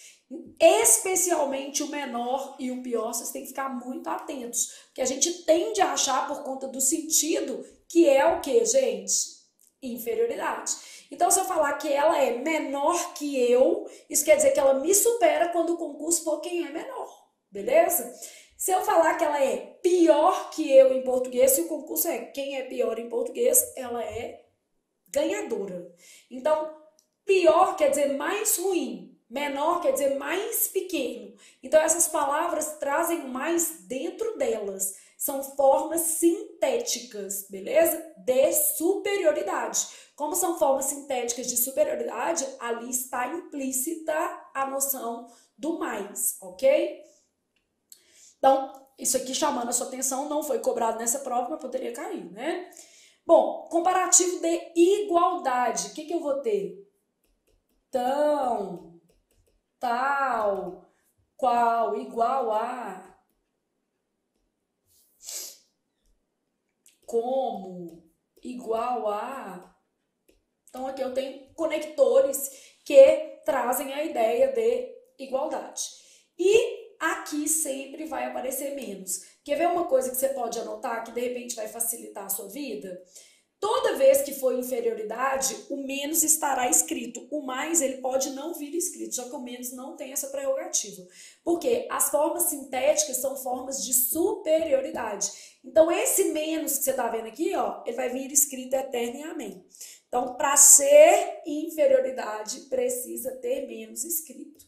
Especialmente o menor e o pior, vocês têm que ficar muito atentos, porque a gente tende a achar por conta do sentido que é o que, gente? Inferioridade. Então, se eu falar que ela é menor que eu, isso quer dizer que ela me supera quando o concurso for quem é menor, beleza? Se eu falar que ela é pior que eu em português, se o concurso é quem é pior em português, ela é ganhadora. Então, pior quer dizer mais ruim. Menor quer dizer mais pequeno. Então, essas palavras trazem mais dentro delas. São formas sintéticas, beleza? De superioridade. Como são formas sintéticas de superioridade, ali está implícita a noção do mais, ok? Então, isso aqui chamando a sua atenção, não foi cobrado nessa prova, mas poderia cair, né? Bom, comparativo de igualdade. O que eu vou ter? Tão, tal, qual, igual a, como, igual a. Então, aqui eu tenho conectores que trazem a ideia de igualdade. E aqui sempre vai aparecer menos. Quer ver uma coisa que você pode anotar que de repente vai facilitar a sua vida? Toda vez que for inferioridade, o menos estará escrito. O mais, ele pode não vir escrito, já que o menos não tem essa prerrogativa. Porque as formas sintéticas são formas de superioridade. Então, esse menos que você está vendo aqui, ó, ele vai vir escrito eterno e amém. Então, para ser inferioridade, precisa ter menos escrito.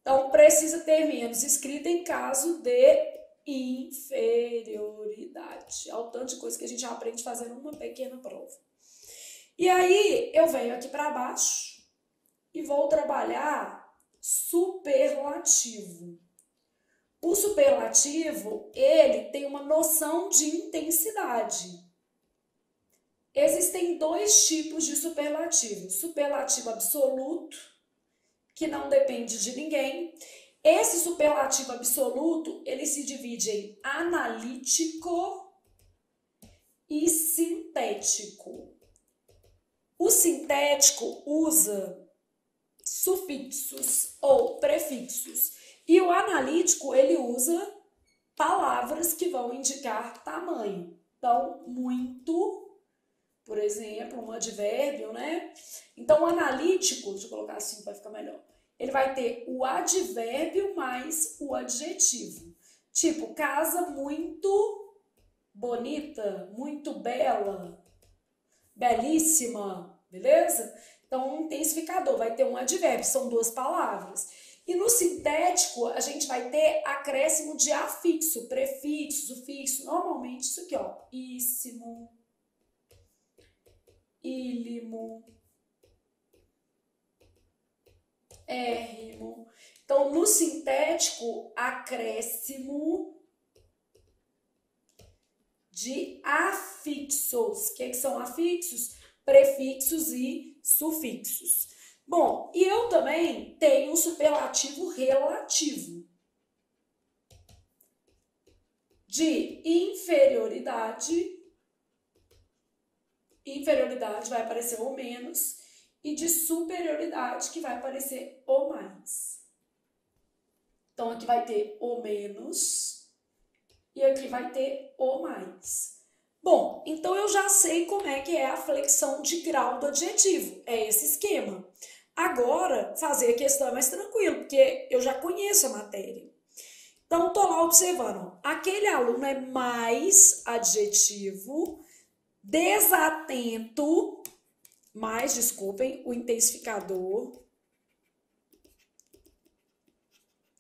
Então, precisa ter menos escrito em caso de inferioridade. É o tanto de coisa que a gente aprende fazendo uma pequena prova. E aí, eu venho aqui para baixo e vou trabalhar superlativo. O superlativo, ele tem uma noção de intensidade. Existem dois tipos de superlativo. Superlativo absoluto, que não depende de ninguém. Esse superlativo absoluto, ele se divide em analítico e sintético. O sintético usa sufixos ou prefixos. E o analítico, ele usa palavras que vão indicar tamanho. Então, muito, por exemplo, um advérbio, né? Então, o analítico, deixa eu colocar assim para ficar melhor. ele vai ter o advérbio mais o adjetivo. Tipo, casa muito bonita, muito bela, belíssima, beleza? Então, um intensificador vai ter um advérbio, são duas palavras. E no sintético, a gente vai ter acréscimo de afixo, prefixo, sufixo. Normalmente, isso aqui, ó. Íssimo, ílimo, érrimo. Então, no sintético, acréscimo de afixos. O que são afixos? Prefixos e sufixos. Bom, e eu também tenho um superlativo relativo de inferioridade. Inferioridade vai aparecer o menos, e de superioridade, que vai aparecer o mais. Então, aqui vai ter o menos e aqui vai ter o mais. Bom, então eu já sei como é que é a flexão de grau do adjetivo. É esse esquema. Agora, fazer a questão é mais tranquilo, porque eu já conheço a matéria. Então, tô lá observando. Aquele aluno é mais adjetivo, desatento, mais, desculpem, o intensificador,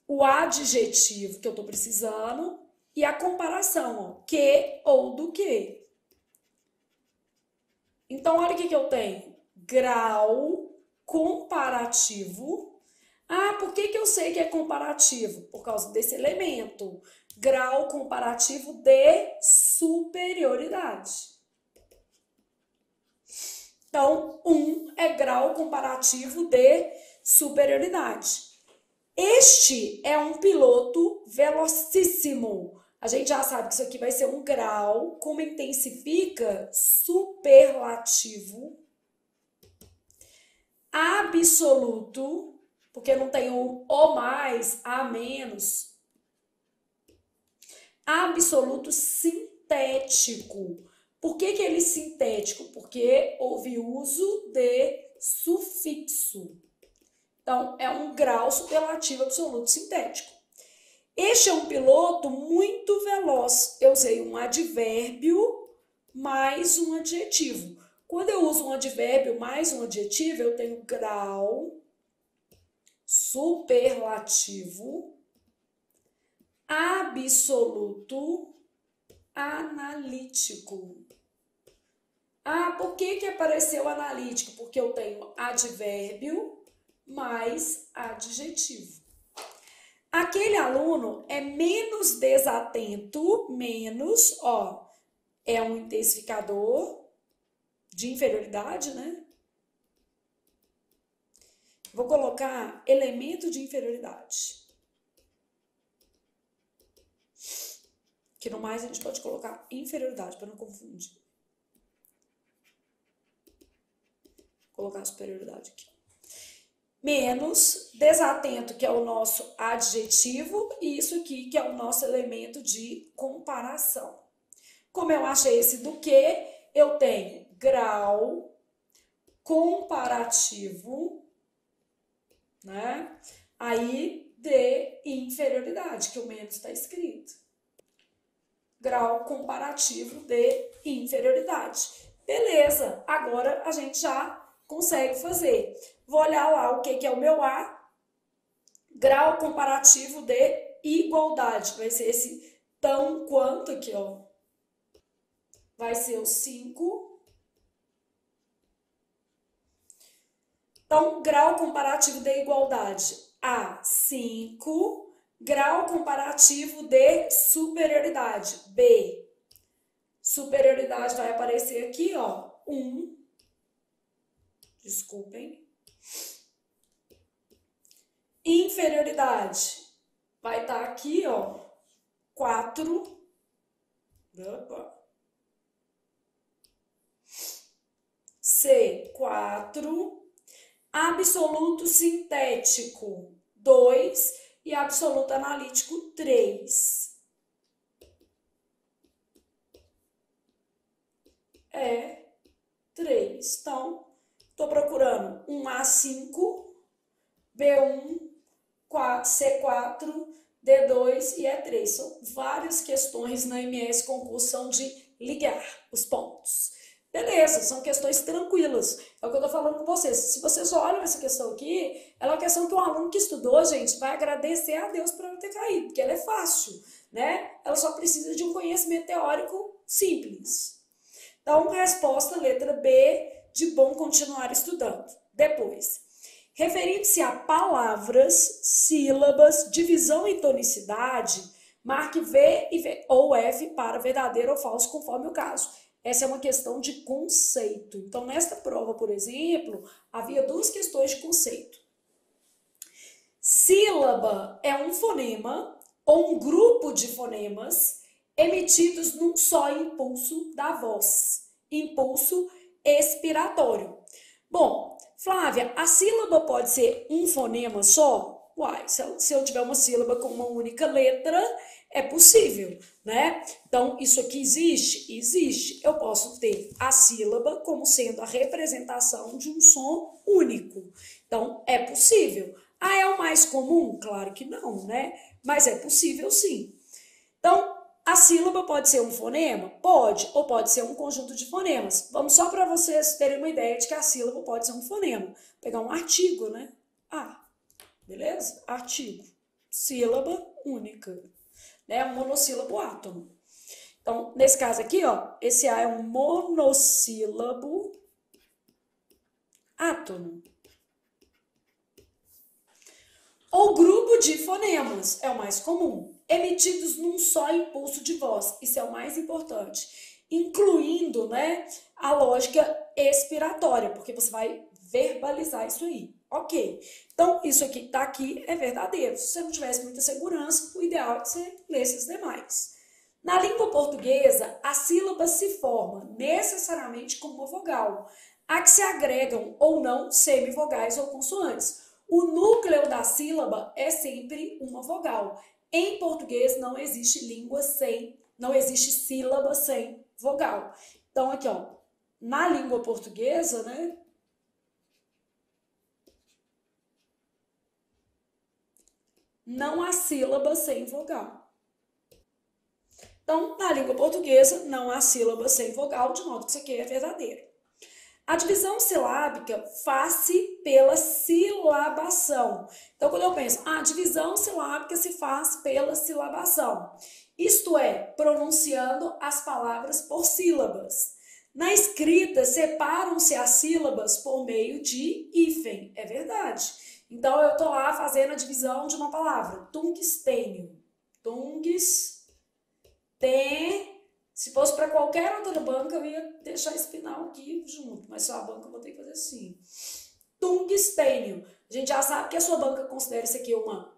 o adjetivo que eu tô precisando e a comparação, ó, que ou do que. Então, olha o que eu tenho. Grau comparativo. Ah, por que eu sei que é comparativo? Por causa desse elemento. Grau comparativo de superioridade. Então, 1 é grau comparativo de superioridade. Este é um piloto velocíssimo. A gente já sabe que isso aqui vai ser um grau, como intensifica, superlativo, absoluto, porque não tem o mais, a menos, absoluto sintético. Por que ele é sintético? Porque houve uso de sufixo. Então, é um grau superlativo absoluto sintético. Este é um piloto muito veloz. Eu usei um advérbio mais um adjetivo. Quando eu uso um advérbio mais um adjetivo, eu tenho grau superlativo absoluto analítico. Ah, por que apareceu analítico? Porque eu tenho advérbio mais adjetivo. Aquele aluno é menos desatento, menos, ó, é um intensificador de inferioridade, né? Vou colocar elemento de inferioridade. Que no mais a gente pode colocar inferioridade para não confundir. Vou colocar a superioridade aqui. Menos desatento, que é o nosso adjetivo, e isso aqui que é o nosso elemento de comparação. Como eu achei esse do que, eu tenho grau comparativo, né? Aí de inferioridade, que o menos está escrito. Grau comparativo de inferioridade. Beleza, agora a gente já consegue fazer. Vou olhar lá o que é o meu A. Grau comparativo de igualdade. Vai ser esse tão quanto aqui, ó. Vai ser o 5. Então, grau comparativo de igualdade. A, 5. Grau comparativo de superioridade. B. Superioridade vai aparecer aqui, ó. 1. Desculpem. Inferioridade vai estar aqui, ó, 4. C, 4. Absoluto sintético, 2. E absoluto analítico, 3. É 3. Então, estou procurando um A5, B1, C4, D2 e E3. São várias questões na MS Concurso são de ligar os pontos. Beleza, são questões tranquilas. É o que eu tô falando com vocês. Se vocês olham essa questão aqui, ela é uma questão que um aluno que estudou, gente, vai agradecer a Deus por ela ter caído, porque ela é fácil, né? Ela só precisa de um conhecimento teórico simples. Então, resposta letra B, de bom continuar estudando. Depois, referindo-se a palavras, sílabas, divisão e tonicidade, marque V ou F para verdadeiro ou falso, conforme o caso. Essa é uma questão de conceito. Então, nesta prova, por exemplo, havia duas questões de conceito. Sílaba é um fonema ou um grupo de fonemas emitidos num só impulso da voz. Impulso expiratório. Bom, Flávia, a sílaba pode ser um fonema só? Uai, se eu tiver uma sílaba com uma única letra, é possível, né? Então, isso aqui existe? Existe. Eu posso ter a sílaba como sendo a representação de um som único. Então, é possível. Ah, é o mais comum? Claro que não, né? Mas é possível sim. Então, a sílaba pode ser um fonema? Pode, ou pode ser um conjunto de fonemas. Vamos só para vocês terem uma ideia de que a sílaba pode ser um fonema. Vou pegar um artigo, né? Ah, beleza? Artigo. Sílaba única. Né? Um monossílabo átono. Então, nesse caso aqui, ó, esse A é um monossílabo átono. Ou grupo de fonemas, é o mais comum, emitidos num só impulso de voz. Isso é o mais importante. Incluindo, né, a lógica expiratória, porque você vai verbalizar isso aí. Ok. Então, isso aqui que está aqui é verdadeiro. Se você não tivesse muita segurança, o ideal é que você lesse os demais. Na língua portuguesa, a sílaba se forma necessariamente com uma vogal, a que se agregam ou não semivogais ou consoantes. O núcleo da sílaba é sempre uma vogal. Em português não existe não existe sílaba sem vogal. Então aqui, ó, na língua portuguesa, né? Não há sílaba sem vogal. Então, na língua portuguesa, não há sílaba sem vogal, de modo que isso aqui é verdadeiro. A divisão silábica faz-se pela silabação. Então, quando eu penso, a divisão silábica se faz pela silabação. Isto é, pronunciando as palavras por sílabas. Na escrita, separam-se as sílabas por meio de hífen. É verdade. Então, eu estou lá fazendo a divisão de uma palavra. Tungstênio. Se fosse para qualquer outra banca, eu ia deixar esse final aqui junto, mas só a banca eu vou ter que fazer assim. Tungstênio. A gente já sabe que a sua banca considera isso aqui uma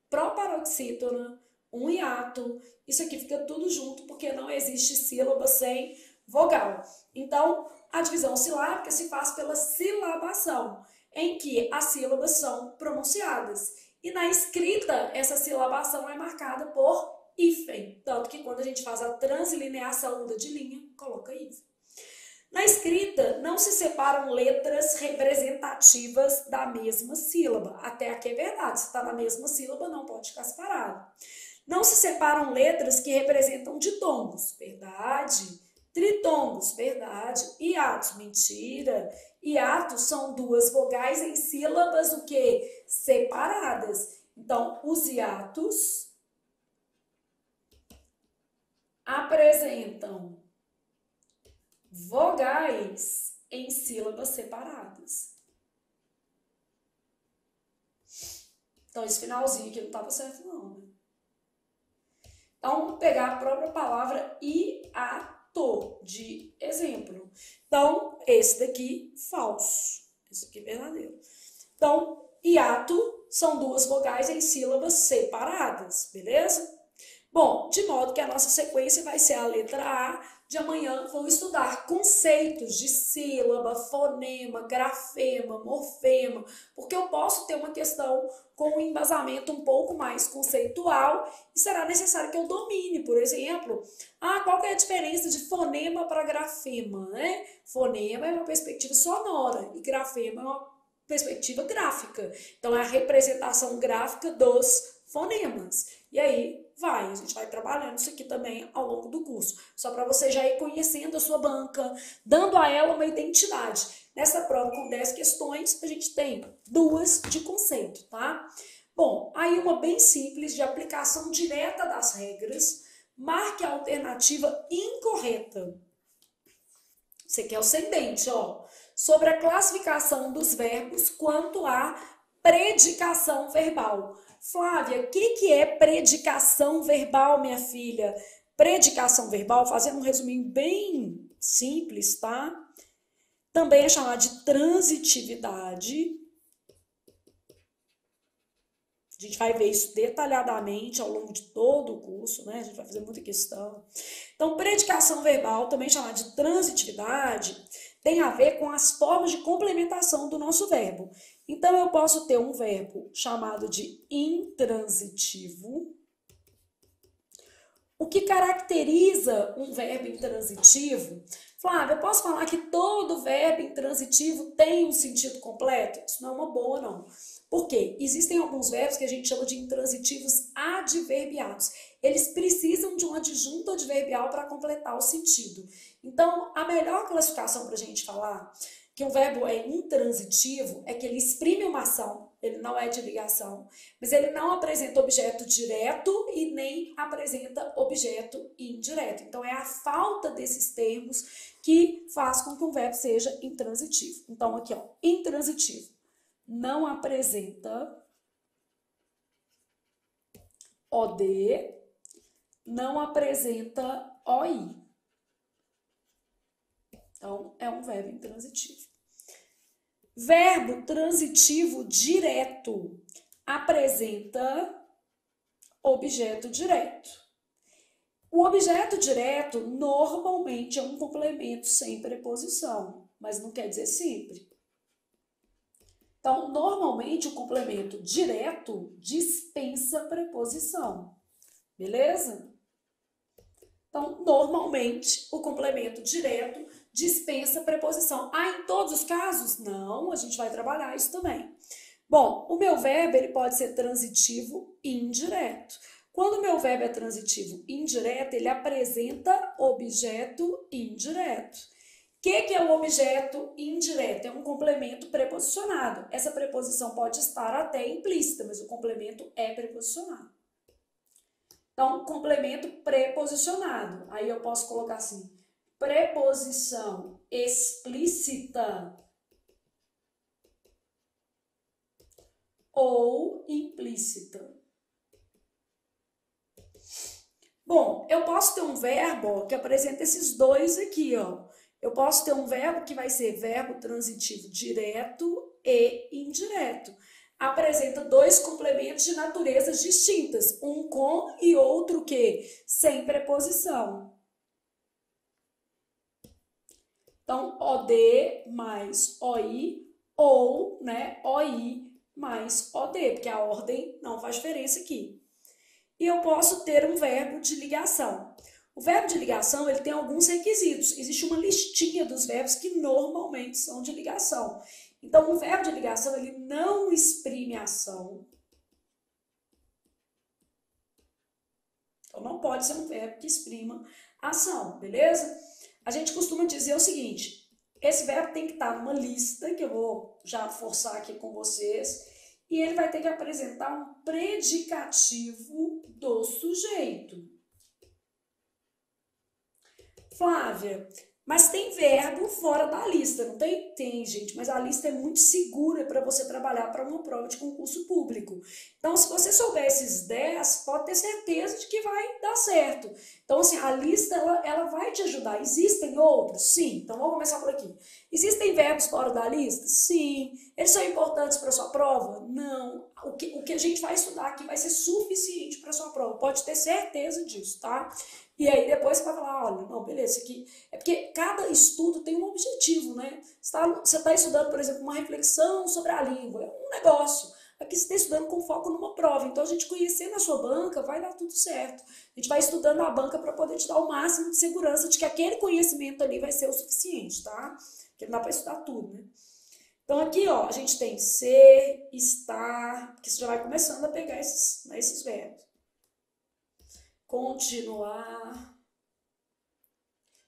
proparoxítona, um hiato. Isso aqui fica tudo junto porque não existe sílaba sem vogal. Então, a divisão silábica se faz pela silabação, em que as sílabas são pronunciadas. E na escrita, essa silabação é marcada por hífen, tanto que quando a gente faz a translineação muda de linha, coloca hífen. Na escrita, não se separam letras representativas da mesma sílaba. Até aqui é verdade, se está na mesma sílaba, não pode ficar separado. Não se separam letras que representam ditongos, verdade. Tritongos, verdade. Hiatos, mentira. Hiatos são duas vogais em sílabas, o quê? Separadas. Então, os hiatos apresentam vogais em sílabas separadas. Então, esse finalzinho aqui não estava certo, não, né? Então, vamos pegar a própria palavra hiato de exemplo. Então, esse daqui, falso. Esse aqui, verdadeiro. Então, hiato são duas vogais em sílabas separadas, beleza? Bom, de modo que a nossa sequência vai ser a letra A. De amanhã vou estudar conceitos de sílaba, fonema, grafema, morfema, porque eu posso ter uma questão com um embasamento um pouco mais conceitual e será necessário que eu domine, por exemplo, qual que é a diferença de fonema para grafema, né? Fonema é uma perspectiva sonora e grafema é uma perspectiva gráfica. Então, é a representação gráfica dos fonemas. E aí, a gente vai trabalhando isso aqui também ao longo do curso. Só para você já ir conhecendo a sua banca, dando a ela uma identidade. Nessa prova com 10 questões, a gente tem 2 de conceito, tá? Bom, aí uma bem simples de aplicação direta das regras. Marque a alternativa incorreta. Você quer o ascendente, ó. Sobre a classificação dos verbos quanto à predicação verbal. Flávia, o que é predicação verbal, minha filha? Predicação verbal, fazendo um resuminho bem simples, tá? Também é chamada de transitividade. A gente vai ver isso detalhadamente ao longo de todo o curso, né? A gente vai fazer muita questão. Então, predicação verbal, também chamada de transitividade, tem a ver com as formas de complementação do nosso verbo. Então, eu posso ter um verbo chamado de intransitivo. O que caracteriza um verbo intransitivo? Flávia, eu posso falar que todo verbo intransitivo tem um sentido completo? Isso não é uma boa, não. Por quê? Existem alguns verbos que a gente chama de intransitivos adverbiados. Eles precisam de um adjunto adverbial para completar o sentido. Então, a melhor classificação para a gente falar que um verbo é intransitivo é que ele exprime uma ação, ele não é de ligação, mas ele não apresenta objeto direto e nem apresenta objeto indireto. Então, é a falta desses termos que faz com que um verbo seja intransitivo. Então, aqui, ó, intransitivo. Não apresenta OD, não apresenta OI. Então, é um verbo intransitivo. Verbo transitivo direto apresenta objeto direto. O objeto direto normalmente é um complemento sem preposição, mas não quer dizer sempre. Então, normalmente o complemento direto dispensa preposição, beleza? Então, normalmente o complemento direto dispensa preposição. Ah, em todos os casos? Não, a gente vai trabalhar isso também. Bom, o meu verbo ele pode ser transitivo e indireto. Quando o meu verbo é transitivo e indireto, ele apresenta objeto indireto. O que é o objeto indireto? É um complemento preposicionado. Essa preposição pode estar até implícita, mas o complemento é preposicionado. Então, complemento preposicionado. Aí eu posso colocar assim, preposição explícita ou implícita. Bom, eu posso ter um verbo ó, que apresenta esses dois aqui, ó. Eu posso ter um verbo que vai ser verbo transitivo direto e indireto. Apresenta dois complementos de naturezas distintas, um com e outro que sem preposição. Então, OD mais OI ou, né, OI mais OD, porque a ordem não faz diferença aqui. E eu posso ter um verbo de ligação. O verbo de ligação ele tem alguns requisitos. Existe uma listinha dos verbos que normalmente são de ligação. Então, o verbo de ligação ele não exprime ação. Então, não pode ser um verbo que exprima ação, beleza? A gente costuma dizer o seguinte, esse verbo tem que estar numa lista, que eu vou já forçar aqui com vocês, e ele vai ter que apresentar um predicativo do sujeito. Flávia, mas tem verbo fora da lista, não tem? Tem, gente, mas a lista é muito segura para você trabalhar para uma prova de concurso público. Então, se você souber esses 10, pode ter certeza de que vai dar certo. Então, assim, a lista, ela vai te ajudar. Existem outros? Sim. Então, vamos começar por aqui. Existem verbos fora da lista? Sim. Eles são importantes para a sua prova? Não. O que a gente vai estudar aqui vai ser suficiente para a sua prova. Pode ter certeza disso, tá? E aí depois você vai falar, olha, não, beleza, isso aqui... É porque cada estudo tem um objetivo, né? Você está estudando, por exemplo, uma reflexão sobre a língua, é um negócio. Aqui você está estudando com foco numa prova. Então, a gente conhecendo a sua banca, vai dar tudo certo. A gente vai estudando a banca para poder te dar o máximo de segurança de que aquele conhecimento ali vai ser o suficiente, tá? Porque não dá para estudar tudo, né? Então, aqui, ó, a gente tem ser, estar, que você já vai começando a pegar esses verbos. Continuar.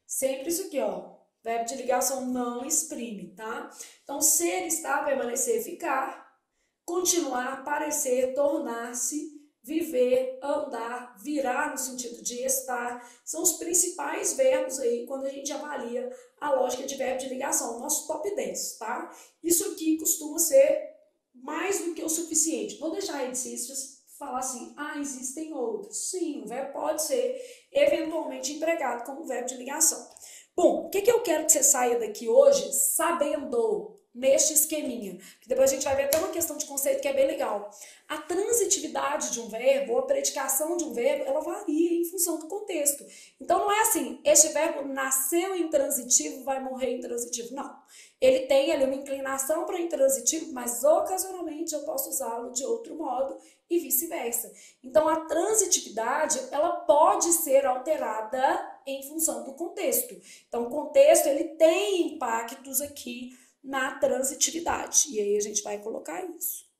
Sempre isso aqui, ó. Verbo de ligação não exprime, tá? Então, ser, estar, permanecer, ficar. Continuar, parecer, tornar-se, viver, andar, virar no sentido de estar. São os principais verbos aí quando a gente avalia a lógica de verbo de ligação. Nosso top 10, tá? Isso aqui costuma ser mais do que o suficiente. Vou deixar aí de vocês falar assim, existem outros. Sim, o verbo pode ser eventualmente empregado como verbo de ligação. Bom, o que eu quero que você saia daqui hoje sabendo neste esqueminha? Que depois a gente vai ver até uma questão de conceito que é bem legal. A transitividade de um verbo, ou a predicação de um verbo, ela varia em função do contexto. Então não é assim, este verbo nasceu intransitivo, vai morrer intransitivo. Não. Ele tem ali uma inclinação para intransitivo, mas ocasionalmente eu posso usá-lo de outro modo e vice-versa. Então a transitividade, ela pode ser alterada em função do contexto. Então o contexto, ele tem impactos aqui na transitividade. E aí a gente vai colocar isso.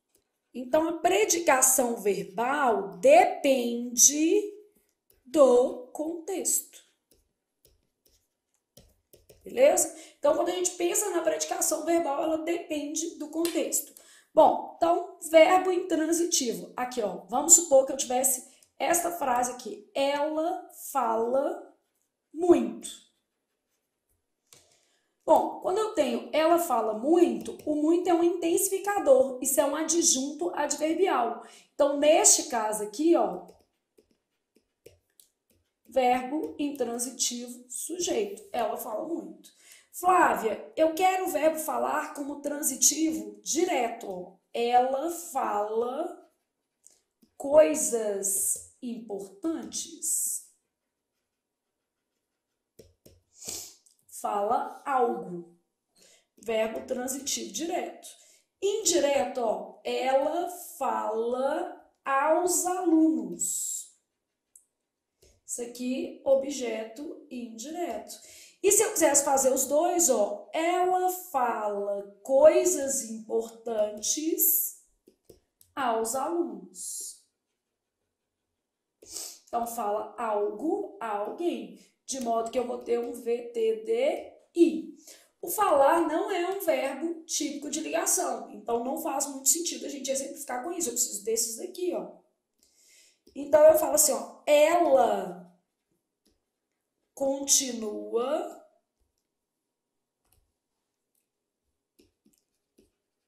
Então, a predicação verbal depende do contexto. Beleza? Então, quando a gente pensa na predicação verbal, ela depende do contexto. Bom, então, verbo intransitivo. Aqui, ó, vamos supor que eu tivesse esta frase aqui. Ela fala muito. Bom, quando eu tenho ela fala muito, o muito é um intensificador, isso é um adjunto adverbial. Então, neste caso aqui, ó, verbo intransitivo sujeito, ela fala muito. Flávia, eu quero o verbo falar como transitivo direto, ó. Ela fala coisas importantes. Fala algo. Verbo transitivo direto. Indireto, ó, ela fala aos alunos. Isso aqui, objeto indireto. E se eu quisesse fazer os dois, ó, ela fala coisas importantes aos alunos. Então, fala algo a alguém. De modo que eu vou ter um VTDI. O falar não é um verbo típico de ligação, então não faz muito sentido a gente exemplificar com isso. Eu preciso desses aqui, ó. Então eu falo assim, ó, ela continua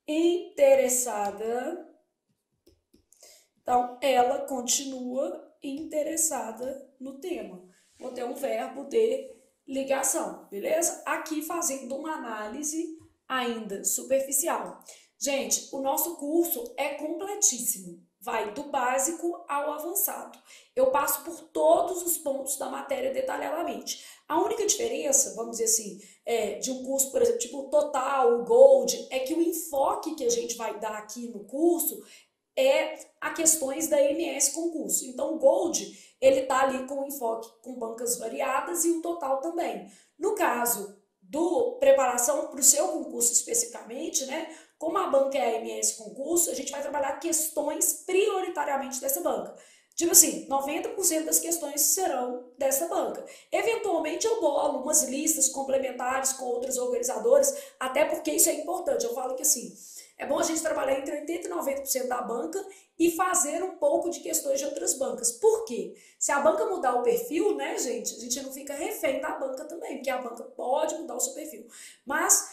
interessada. Então, ela continua interessada no tema. Vou ter um verbo de ligação, beleza? Aqui fazendo uma análise ainda superficial. Gente, o nosso curso é completíssimo. Vai do básico ao avançado. Eu passo por todos os pontos da matéria detalhadamente. A única diferença, vamos dizer assim, de um curso, por exemplo, tipo o Total, o Gold, é que o enfoque que a gente vai dar aqui no curso é a questões da MS Concurso. Então, o Gold, ele tá ali com enfoque com bancas variadas e o Total também. No caso do preparação para o seu concurso especificamente, né? Como a banca é a MS Concurso, a gente vai trabalhar questões prioritariamente dessa banca. Tipo assim, 90% das questões serão dessa banca. Eventualmente eu dou algumas listas complementares com outros organizadores, até porque isso é importante. Eu falo que assim, é bom a gente trabalhar entre 80% e 90% da banca e fazer um pouco de questões de outras bancas. Por quê? Se a banca mudar o perfil, né, gente, a gente não fica refém da banca também, porque a banca pode mudar o seu perfil. Mas,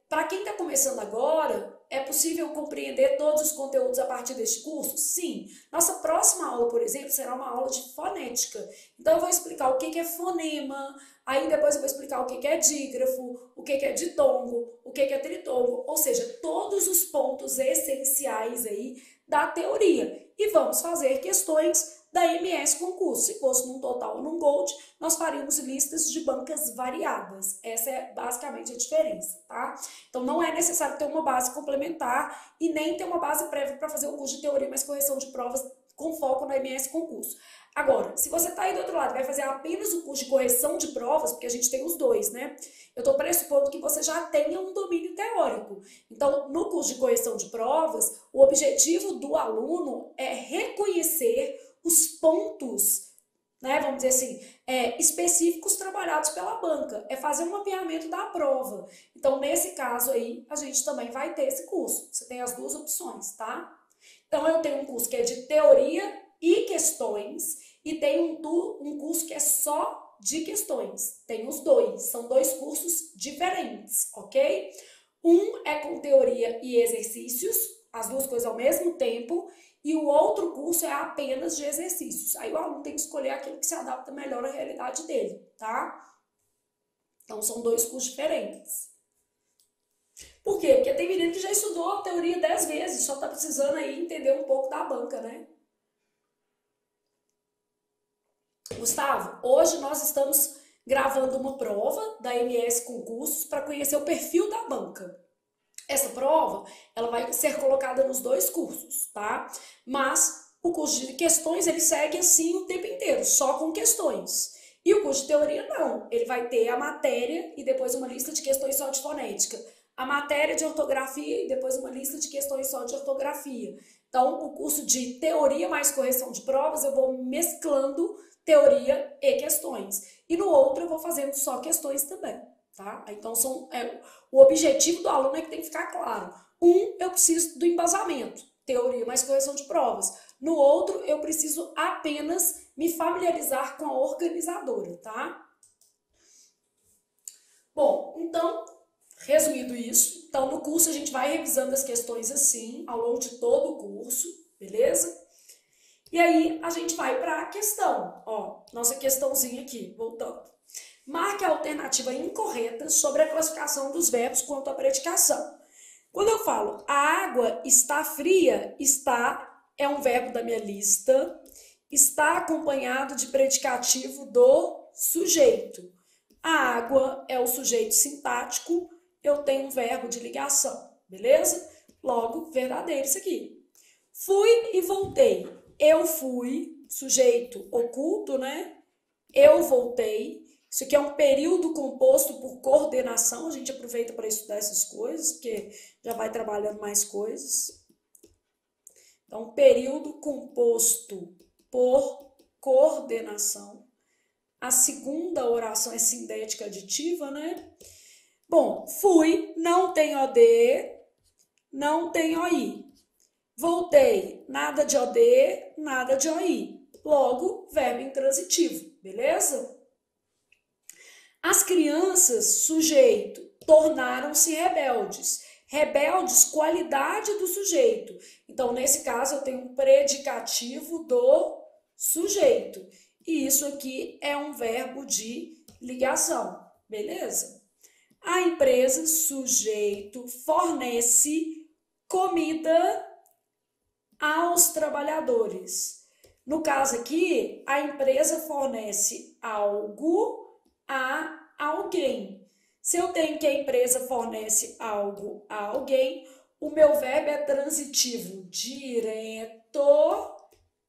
para quem está começando agora, é possível compreender todos os conteúdos a partir deste curso? Sim. Nossa próxima aula, por exemplo, será uma aula de fonética. Então, eu vou explicar o que é fonema, aí depois eu vou explicar o que é dígrafo, o que é ditongo, o que é tritongo, ou seja, todos os pontos essenciais aí da teoria. E vamos fazer questões da MS Concurso. Se fosse num Total ou num Gold, nós faríamos listas de bancas variadas. Essa é basicamente a diferença, tá? Então, não é necessário ter uma base complementar e nem ter uma base prévia para fazer o curso de teoria, mas correção de provas com foco no MS Concurso. Agora, se você está aí do outro lado e vai fazer apenas o curso de correção de provas, porque a gente tem os dois, né? Eu estou pressupondo que você já tenha um domínio teórico. Então, no curso de correção de provas, o objetivo do aluno é reconhecer os pontos, né, vamos dizer assim, específicos trabalhados pela banca. É fazer um mapeamento da prova. Então, nesse caso aí, a gente também vai ter esse curso. Você tem as duas opções, tá? Então, eu tenho um curso que é de teoria e questões e tem um curso que é só de questões. Tem os dois, são dois cursos diferentes, ok? Um é com teoria e exercícios, as duas coisas ao mesmo tempo, e o outro curso é apenas de exercícios. Aí o aluno tem que escolher aquilo que se adapta melhor à realidade dele, tá? Então são dois cursos diferentes. Por quê? Porque tem menino que já estudou a teoria 10 vezes, só tá precisando aí entender um pouco da banca, né? Gustavo, hoje nós estamos gravando uma prova da MS Concursos para conhecer o perfil da banca. Essa prova, ela vai ser colocada nos dois cursos, tá? Mas o curso de questões, ele segue assim o tempo inteiro, só com questões. E o curso de teoria, não. Ele vai ter a matéria e depois uma lista de questões só de fonética. A matéria de ortografia e depois uma lista de questões só de ortografia. Então, o curso de teoria mais correção de provas, eu vou mesclando teoria e questões. E no outro, eu vou fazendo só questões também, tá? Então, o objetivo do aluno é que tem que ficar claro. Eu preciso do embasamento, teoria mais correção de provas. No outro, eu preciso apenas me familiarizar com a organizadora, tá? Bom, então, resumido isso, então no curso a gente vai revisando as questões assim, ao longo de todo o curso, beleza? E aí a gente vai para a questão, ó, nossa questãozinha aqui, voltando. Marque a alternativa incorreta sobre a classificação dos verbos quanto à predicação. Quando eu falo a água está fria, está é um verbo da minha lista, está acompanhado de predicativo do sujeito. A água é o sujeito sintático, eu tenho um verbo de ligação, beleza? Logo, verdadeiro isso aqui. Fui e voltei. Eu fui, sujeito oculto, né? Eu voltei. Isso aqui é um período composto por coordenação. A gente aproveita para estudar essas coisas, porque já vai trabalhando mais coisas. Então, período composto por coordenação. A segunda oração é sindética aditiva, né? Bom, fui, não tem OD, não tem OI. Voltei, nada de OD, nada de OI. Logo, verbo intransitivo, beleza? As crianças, sujeito, tornaram-se rebeldes. Rebeldes, qualidade do sujeito. Então, nesse caso, eu tenho um predicativo do sujeito. E isso aqui é um verbo de ligação, beleza? A empresa, sujeito, fornece comida aos trabalhadores. No caso aqui, a empresa fornece algo a alguém. Se eu tenho que a empresa fornece algo a alguém, o meu verbo é transitivo direto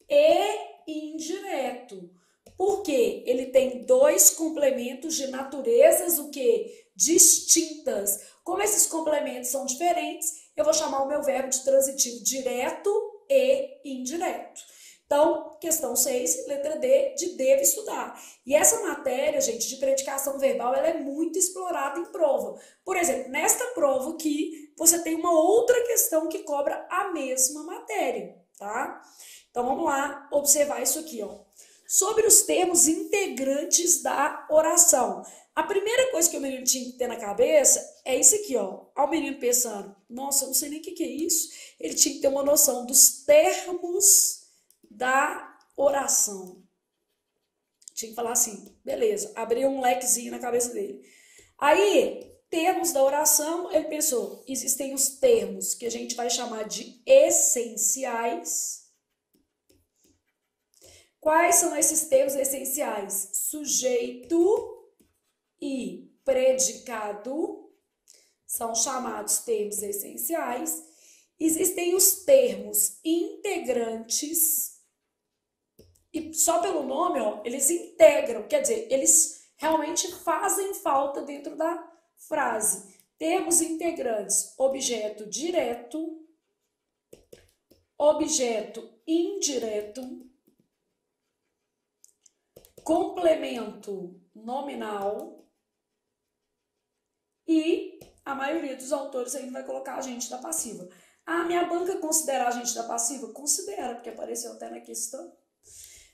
e indireto. Por quê? Ele tem dois complementos de naturezas o quê? Distintas. Como esses complementos são diferentes, eu vou chamar o meu verbo de transitivo direto e indireto. Então, questão 6, letra D, de deve estudar. E essa matéria, gente, de predicação verbal, ela é muito explorada em prova. Por exemplo, nesta prova aqui, você tem uma outra questão que cobra a mesma matéria, tá? Então, vamos lá observar isso aqui, ó. Sobre os termos integrantes da oração. A primeira coisa que o menino tinha que ter na cabeça é isso aqui, ó. Olha o menino pensando, nossa, eu não sei nem o que é isso. Ele tinha que ter uma noção dos termos da oração. Tinha que falar assim, beleza, abriu um lequezinho na cabeça dele. Aí, termos da oração, ele pensou, existem os termos que a gente vai chamar de essenciais. Quais são esses termos essenciais? Sujeito e predicado são chamados termos essenciais. Existem os termos integrantes E só pelo nome, ó, eles integram, quer dizer, eles realmente fazem falta dentro da frase. Termos integrantes: objeto direto, objeto indireto, complemento nominal e a maioria dos autores ainda vai colocar agente da passiva. Ah, minha banca considera agente da passiva? Considera, porque apareceu até na questão.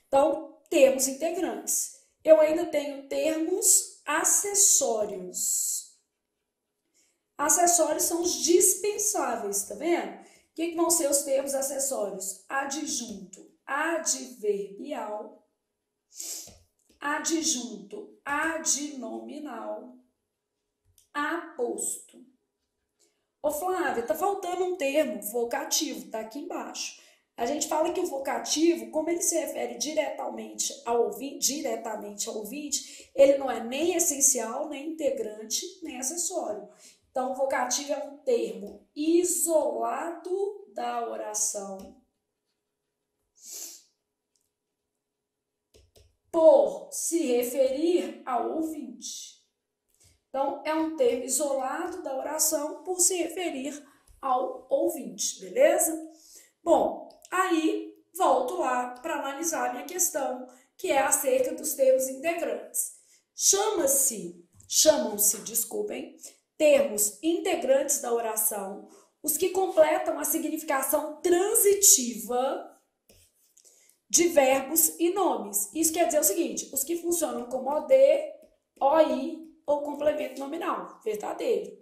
Então, termos integrantes. Eu ainda tenho termos acessórios. Acessórios são os dispensáveis, tá vendo? O que vão ser os termos acessórios? Adjunto adverbial, adjunto adnominal, aposto. Ô Flávia, tá faltando um termo, vocativo, tá aqui embaixo. A gente fala que o vocativo, como ele se refere diretamente ao ouvinte, ele não é nem essencial, nem integrante, nem acessório. Então, o vocativo é um termo isolado da oração por se referir ao ouvinte. Então, é um termo isolado da oração por se referir ao ouvinte, beleza? Bom, aí volto lá para analisar a minha questão, que é acerca dos termos integrantes. Chamam-se, termos integrantes da oração, os que completam a significação transitiva de verbos e nomes. Isso quer dizer o seguinte: os que funcionam como OD, OI ou complemento nominal, verdadeiro.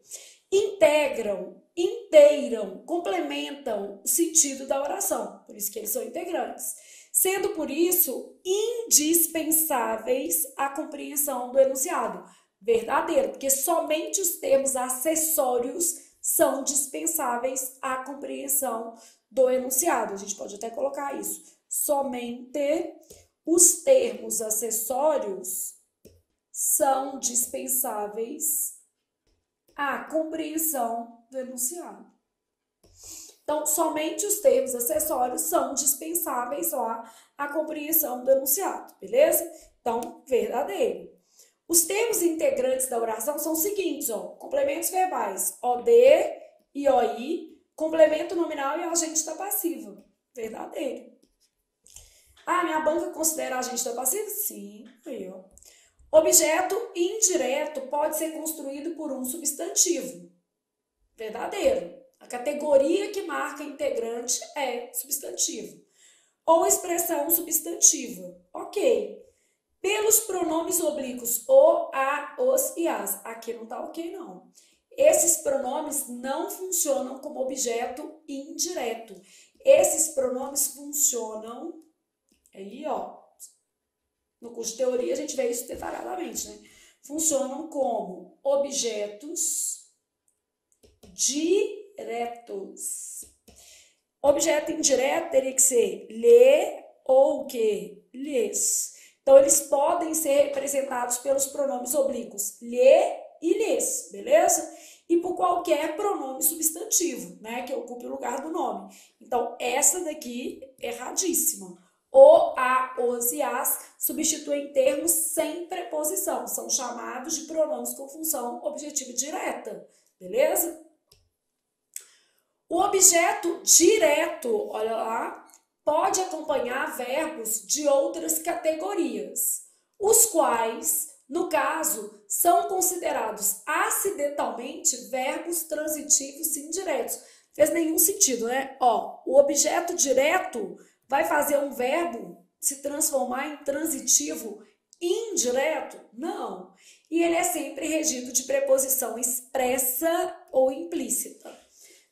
Integram, inteiram, complementam o sentido da oração, por isso que eles são integrantes, sendo por isso indispensáveis à compreensão do enunciado, verdadeiro, porque somente os termos acessórios são dispensáveis à compreensão do enunciado. A gente pode até colocar isso. Somente os termos acessórios são dispensáveis à compreensão do enunciado. Então, somente os termos acessórios são dispensáveis lá à compreensão do enunciado, beleza? Então, verdadeiro. Os termos integrantes da oração são os seguintes, ó: complementos verbais, OD e OI, complemento nominal e agente da passiva, verdadeiro. Ah, minha banca considera agente da passiva? Sim, aí, ó. Objeto indireto pode ser construído por um substantivo, verdadeiro. A categoria que marca integrante é substantivo. Ou expressão substantiva, ok. Pelos pronomes oblíquos o, a, os e as. Aqui não tá ok, não. Esses pronomes não funcionam como objeto indireto. Esses pronomes funcionam, aí ó, no curso de teoria a gente vê isso detalhadamente, né? Funcionam como objetos diretos. Objeto indireto teria que ser lhe ou o quê? Lhes. Então, eles podem ser representados pelos pronomes oblíquos lhe e lhes, beleza? E por qualquer pronome substantivo, né? Que ocupe o lugar do nome. Então, essa daqui é erradíssima. O, a, os e as substituem termos sem preposição. São chamados de pronomes com função objetiva direta, beleza? O objeto direto, olha lá, pode acompanhar verbos de outras categorias, os quais, no caso, são considerados acidentalmente verbos transitivos indiretos. Fez nenhum sentido, né? Ó, o objeto direto vai fazer um verbo se transformar em transitivo indireto? Não. E ele é sempre regido de preposição expressa ou implícita.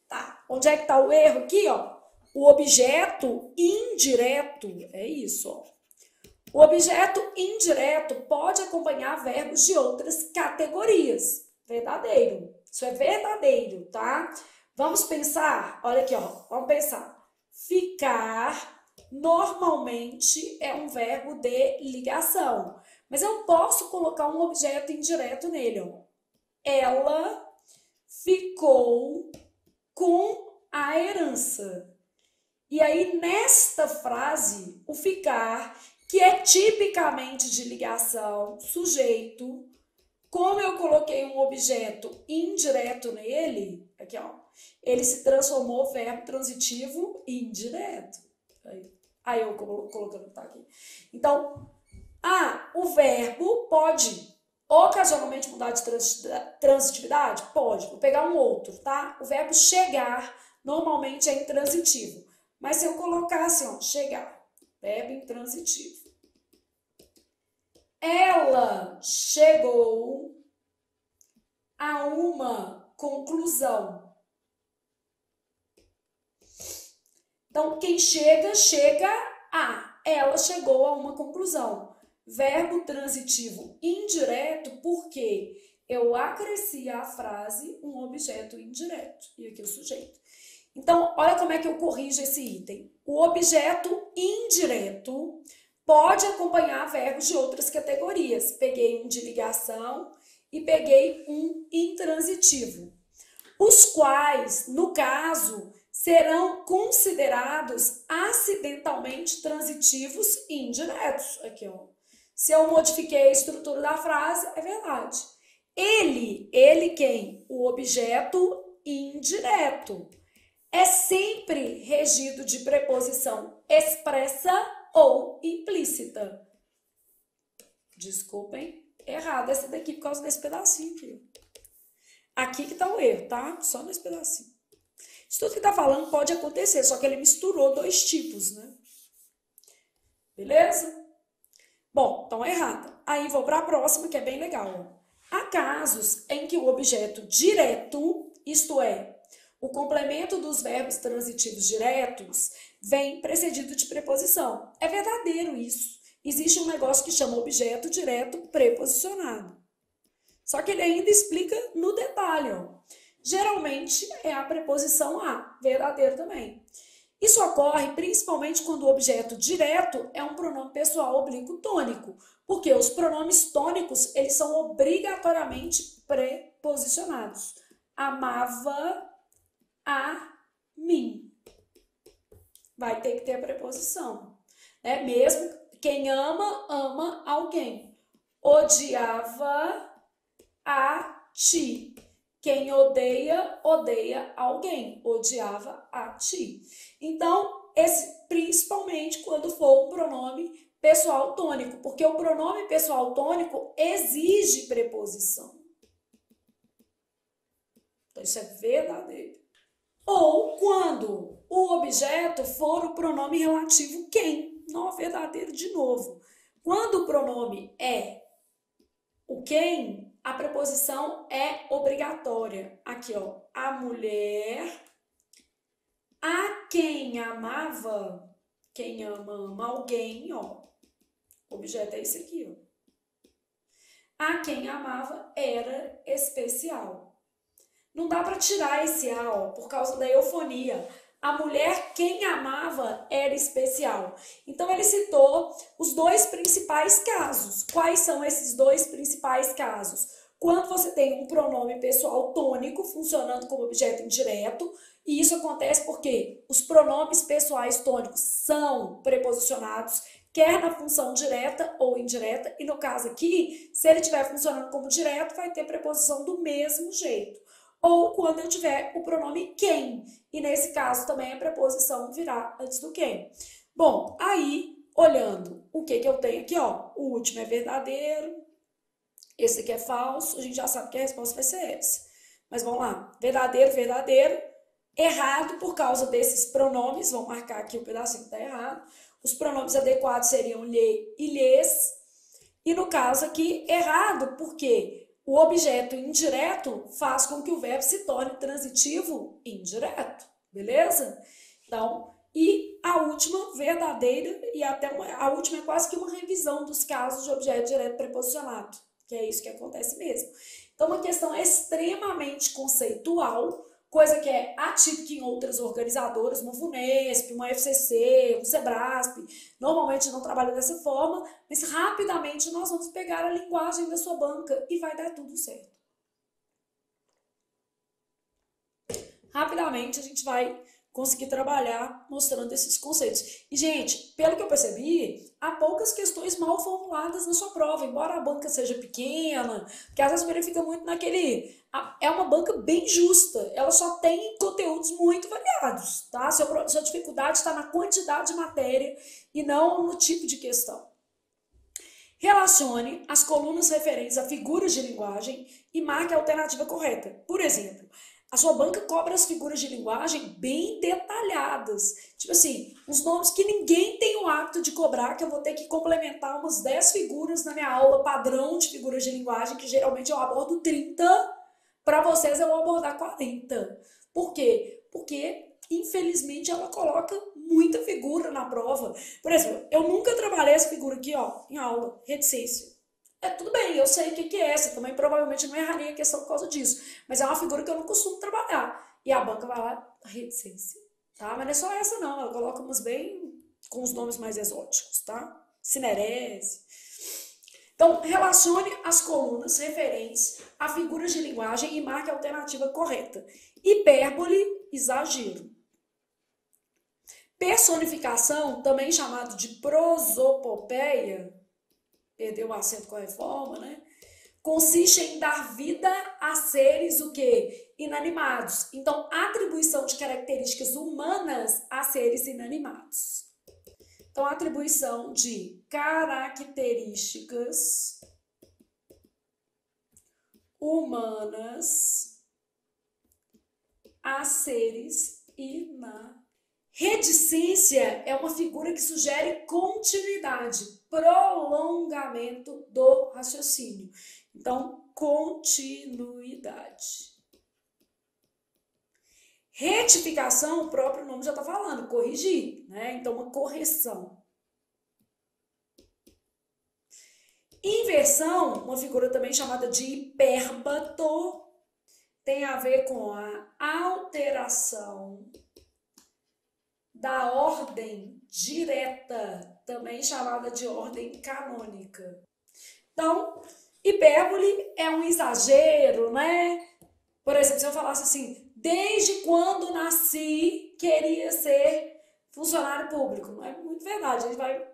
Tá. Onde é que tá o erro aqui, ó? O objeto indireto, é isso, ó. O objeto indireto pode acompanhar verbos de outras categorias. Verdadeiro. Isso é verdadeiro, tá? Vamos pensar, olha aqui, ó. Vamos pensar. Ficar normalmente é um verbo de ligação. Mas eu posso colocar um objeto indireto nele, ó. Ela ficou com a herança. E aí, nesta frase, o ficar, que é tipicamente de ligação, sujeito. Como eu coloquei um objeto indireto nele, aqui ó, ele se transformou verbo transitivo indireto. Aí eu colocando tá aqui. Então, o verbo pode ocasionalmente mudar de transitividade? Pode. Vou pegar um outro, tá? O verbo chegar normalmente é intransitivo. Mas se eu colocar assim, ó, chegar, verbo intransitivo. Ela chegou a uma conclusão. Então, quem chega, chega a. Ela chegou a uma conclusão. Verbo transitivo indireto, porque eu acresci à frase um objeto indireto. E aqui o sujeito. Então, olha como é que eu corrijo esse item. O objeto indireto pode acompanhar verbos de outras categorias. Peguei um de ligação e peguei um intransitivo. Os quais, no caso, serão considerados acidentalmente transitivos indiretos. Aqui, ó. Se eu modifiquei a estrutura da frase, é verdade. Ele quem? O objeto indireto. É sempre regido de preposição expressa ou implícita. Desculpem, errado essa daqui por causa desse pedacinho aqui. Aqui que tá o erro, tá? Só nesse pedacinho. Isso tudo que tá falando pode acontecer, só que ele misturou dois tipos, né? Beleza? Bom, então errada. Aí vou para a próxima, que é bem legal. Há casos em que o objeto direto, isto é, o complemento dos verbos transitivos diretos, vem precedido de preposição. É verdadeiro isso. Existe um negócio que chama objeto direto preposicionado. Só que ele ainda explica no detalhe, ó. Geralmente é a preposição a, verdadeiro também. Isso ocorre principalmente quando o objeto direto é um pronome pessoal oblíquo tônico, porque os pronomes tônicos, eles são obrigatoriamente preposicionados. Amava a mim. Vai ter que ter a preposição, né? Mesmo quem ama, ama alguém. Odiava a ti. Quem odeia, odeia alguém. Odiava a ti. Então, principalmente quando for um pronome pessoal tônico, porque o pronome pessoal tônico exige preposição. Então, isso é verdadeiro. Ou quando o objeto for o pronome relativo quem. Não é verdadeiro de novo. Quando o pronome é o quem, a preposição é obrigatória. Aqui, ó, a mulher a quem amava, quem ama, ama alguém, ó. O objeto é esse aqui, ó. A quem amava era especial. Não dá para tirar esse A, ó, por causa da eufonia. A mulher quem amava era especial. Então, ele citou os dois principais casos. Quais são esses dois principais casos? Quando você tem um pronome pessoal tônico funcionando como objeto indireto, e isso acontece porque os pronomes pessoais tônicos são preposicionados, quer na função direta ou indireta, e no caso aqui, se ele estiver funcionando como direto, vai ter preposição do mesmo jeito. Ou quando eu tiver o pronome quem, e nesse caso também a preposição virá antes do quem. Bom, aí, olhando o que eu tenho aqui, ó, o último é verdadeiro, esse aqui é falso, a gente já sabe que a resposta vai ser essa. Mas vamos lá, verdadeiro, verdadeiro, errado por causa desses pronomes, vamos marcar aqui o pedacinho que está errado. Os pronomes adequados seriam lhe e lhes, e no caso aqui, errado, porque o objeto indireto faz com que o verbo se torne transitivo indireto, beleza? Então, e a última, verdadeira, e até a última é quase que uma revisão dos casos de objeto direto preposicionado, que é isso que acontece mesmo. Então, uma questão extremamente conceitual, coisa que é atípica em outras organizadoras, uma VUNESP, uma FCC, um SEBRASP, normalmente não trabalha dessa forma, mas rapidamente nós vamos pegar a linguagem da sua banca e vai dar tudo certo. Rapidamente a gente vai conseguir trabalhar mostrando esses conceitos. E, gente, pelo que eu percebi, há poucas questões mal formuladas na sua prova, embora a banca seja pequena, porque às vezes verifica muito naquele... É uma banca bem justa, ela só tem conteúdos muito variados, tá? Sua dificuldade está na quantidade de matéria e não no tipo de questão. Relacione as colunas referentes a figuras de linguagem e marque a alternativa correta. Por exemplo, a sua banca cobra as figuras de linguagem bem detalhadas. Tipo assim, uns nomes que ninguém tem o hábito de cobrar, que eu vou ter que complementar umas 10 figuras na minha aula padrão de figuras de linguagem, que geralmente eu abordo 30, para vocês eu vou abordar 40. Por quê? Porque, infelizmente, ela coloca muita figura na prova. Por exemplo, eu nunca trabalhei essa figura aqui, ó, em aula, reticência. Tudo bem, eu sei o que é essa, também provavelmente não erraria a questão por causa disso, mas é uma figura que eu não costumo trabalhar. E a banca vai lá, reticência, tá? Mas não é só essa não, ela coloca umas bem com os nomes mais exóticos, tá? Cinerese. Então, relacione as colunas referentes a figuras de linguagem e marque a alternativa correta. Hipérbole, exagero. Personificação, também chamado de prosopopeia, perdeu o acento com a reforma, né? Consiste em dar vida a seres o quê? Inanimados. Então, atribuição de características humanas a seres inanimados. Então, atribuição de características humanas a seres inanimados. Reticência é uma figura que sugere continuidade, prolongamento do raciocínio. Então, continuidade. Retificação, o próprio nome já está falando, corrigir, né? Então, uma correção. Inversão, uma figura também chamada de hipérbato, tem a ver com a alteração da ordem direta, também chamada de ordem canônica. Então, hipérbole é um exagero, né? Por exemplo, se eu falasse assim, desde quando nasci, queria ser funcionário público. Não é muito verdade, a gente vai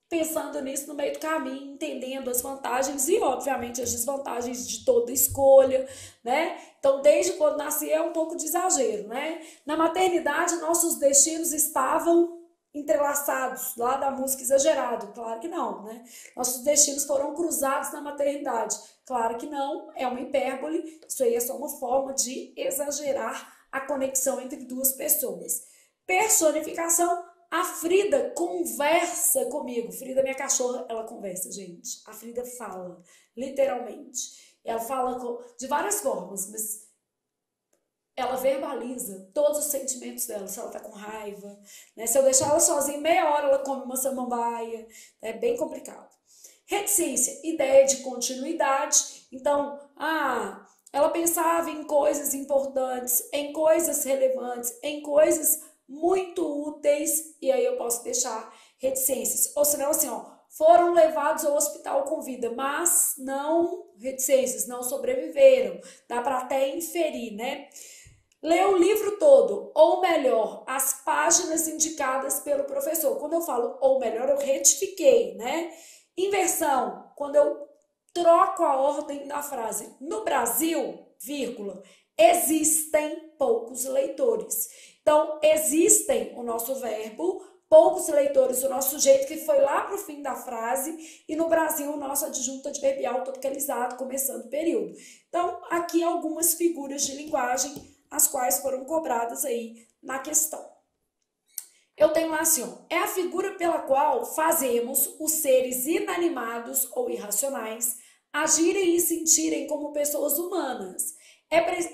pensando nisso no meio do caminho, entendendo as vantagens e, obviamente, as desvantagens de toda escolha, né? Então, desde quando nasci é um pouco de exagero, né? Na maternidade, nossos destinos estavam entrelaçados, lá da música Exagerado, claro que não, né? Nossos destinos foram cruzados na maternidade, claro que não, é uma hipérbole, isso aí é só uma forma de exagerar a conexão entre duas pessoas. Personificação, a Frida conversa comigo. Frida, minha cachorra, ela conversa, gente. A Frida fala, literalmente. Ela fala de várias formas, mas ela verbaliza todos os sentimentos dela. Se ela tá com raiva, né? Se eu deixar ela sozinha, meia hora ela come uma samambaia. É bem complicado. Reticência, ideia de continuidade. Então, ela pensava em coisas importantes, em coisas relevantes, em coisas muito úteis, e aí eu posso deixar reticências. Ou senão, assim, ó, foram levados ao hospital com vida, mas não reticências, não sobreviveram. Dá para até inferir, né? Lê o livro todo, ou melhor, as páginas indicadas pelo professor. Quando eu falo ou melhor, eu retifiquei, né? Inversão, quando eu troco a ordem da frase. No Brasil, vírgula, existem poucos leitores. Então, existem o nosso verbo, poucos leitores, o nosso sujeito que foi lá para o fim da frase, e no Brasil, o nosso adjunto adverbial topicalizado, começando o período. Então, aqui algumas figuras de linguagem, as quais foram cobradas aí na questão. Eu tenho lá assim, ó, é a figura pela qual fazemos os seres inanimados ou irracionais agirem e sentirem como pessoas humanas.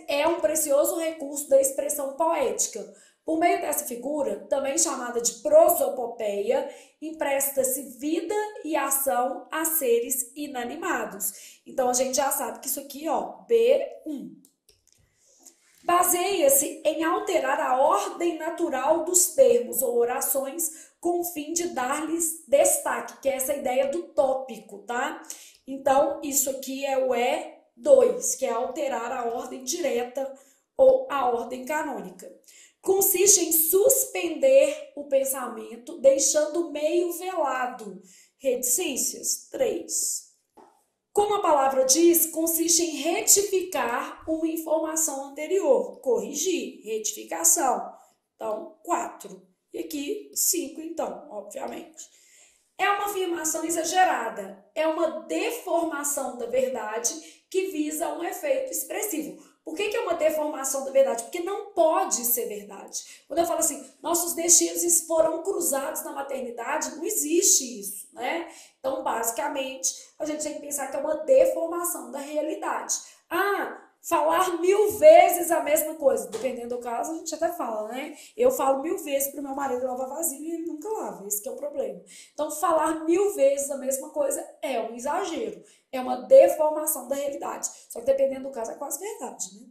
É um precioso recurso da expressão poética. Por meio dessa figura, também chamada de prosopopeia, empresta-se vida e ação a seres inanimados. Então, a gente já sabe que isso aqui, ó, B1. Baseia-se em alterar a ordem natural dos termos ou orações com o fim de dar-lhes destaque, que é essa ideia do tópico, tá? Então, isso aqui é o E2, que é alterar a ordem direta ou a ordem canônica. consiste em suspender o pensamento, deixando meio velado. Reticências. 3. Como a palavra diz, consiste em retificar uma informação anterior. Corrigir. Retificação. Então, 4. E aqui, 5, então, obviamente. É uma afirmação exagerada. É uma deformação da verdade que visa um efeito expressivo. Por que é uma deformação da verdade? Porque não pode ser verdade. Quando eu falo assim, nossos destinos foram cruzados na maternidade, não existe isso, né? Então, basicamente, a gente tem que pensar que é uma deformação da realidade. Falar 1000 vezes a mesma coisa. Dependendo do caso, a gente até fala, né? Eu falo 1000 vezes para o meu marido lavar vasilha e ele nunca lava. Esse que é o problema. Então, falar 1000 vezes a mesma coisa é um exagero. É uma deformação da realidade. Só que dependendo do caso, é quase verdade, né?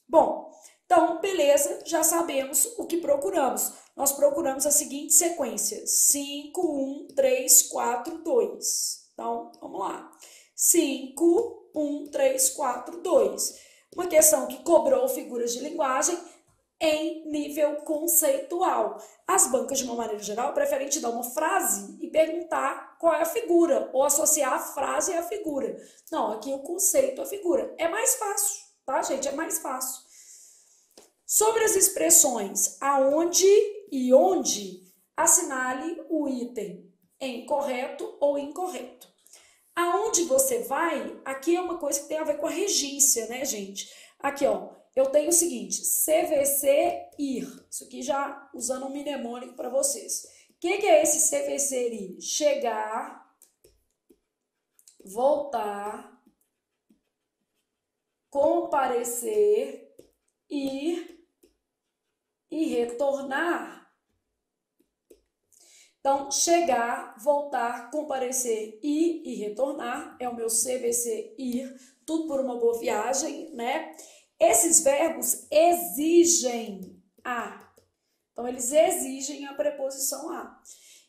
Bom, então, beleza. Já sabemos o que procuramos. Nós procuramos a seguinte sequência. 5, 1, 3, 4, 2. Então, vamos lá. 5, 1, 3, 4, 2. Uma questão que cobrou figuras de linguagem em nível conceitual. As bancas, de uma maneira geral, preferem te dar uma frase e perguntar qual é a figura, ou associar a frase à figura. Não, aqui o conceito à figura. É mais fácil, tá, gente? É mais fácil. Sobre as expressões aonde e onde, assinale o item em correto ou incorreto. Aonde você vai, aqui é uma coisa que tem a ver com a regência, né, gente? Aqui, ó, eu tenho o seguinte, CVC ir. Isso aqui já usando um mnemônico para vocês. O que é esse CVC ir? Chegar, voltar, comparecer, ir e retornar. Então, chegar, voltar, comparecer, ir e retornar é o meu CVC ir, tudo por uma boa viagem, né? Esses verbos exigem a. Então, eles exigem a preposição a.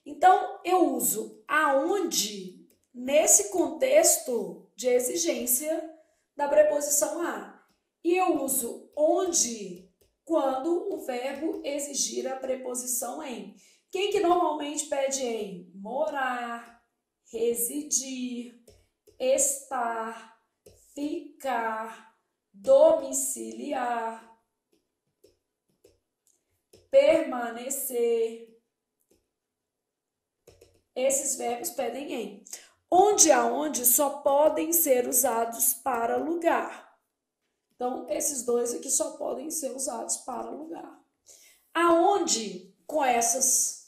Então, eu uso aonde nesse contexto de exigência da preposição a. E eu uso onde quando o verbo exigir a preposição em. Quem que normalmente pede em? Morar, residir, estar, ficar, domiciliar, permanecer. Esses verbos pedem em. Onde e aonde só podem ser usados para lugar. Então, esses dois aqui só podem ser usados para lugar. Aonde, com essas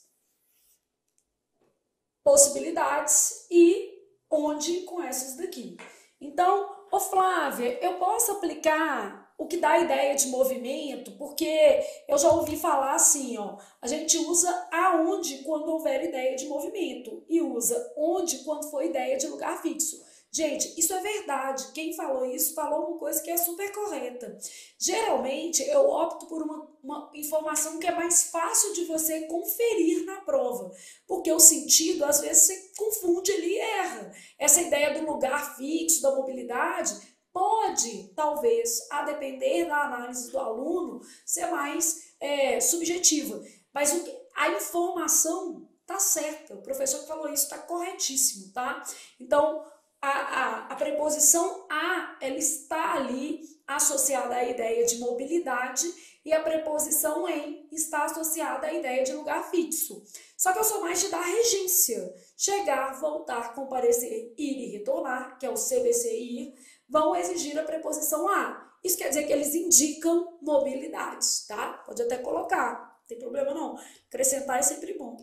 possibilidades, e onde com essas daqui. Então, ô Flávia, eu posso aplicar o que dá a ideia de movimento, porque eu já ouvi falar assim, ó, a gente usa aonde quando houver ideia de movimento e usa onde quando for ideia de lugar fixo. Gente, isso é verdade. Quem falou isso falou uma coisa que é super correta. Geralmente, eu opto por uma informação que é mais fácil de você conferir na prova, porque o sentido, às vezes, você confunde ali e erra. Essa ideia do lugar fixo, da mobilidade, pode, talvez, a depender da análise do aluno, ser mais subjetiva. Mas a informação tá certa. O professor que falou isso está corretíssimo, tá? Então, a preposição a, ela está ali associada à ideia de mobilidade e a preposição em está associada à ideia de lugar fixo. Só que eu sou mais de dar regência. Chegar, voltar, comparecer, ir e retornar, que é o CVC ir, vão exigir a preposição a. Isso quer dizer que eles indicam mobilidade, tá? Pode até colocar, não tem problema não. Acrescentar é sempre bom.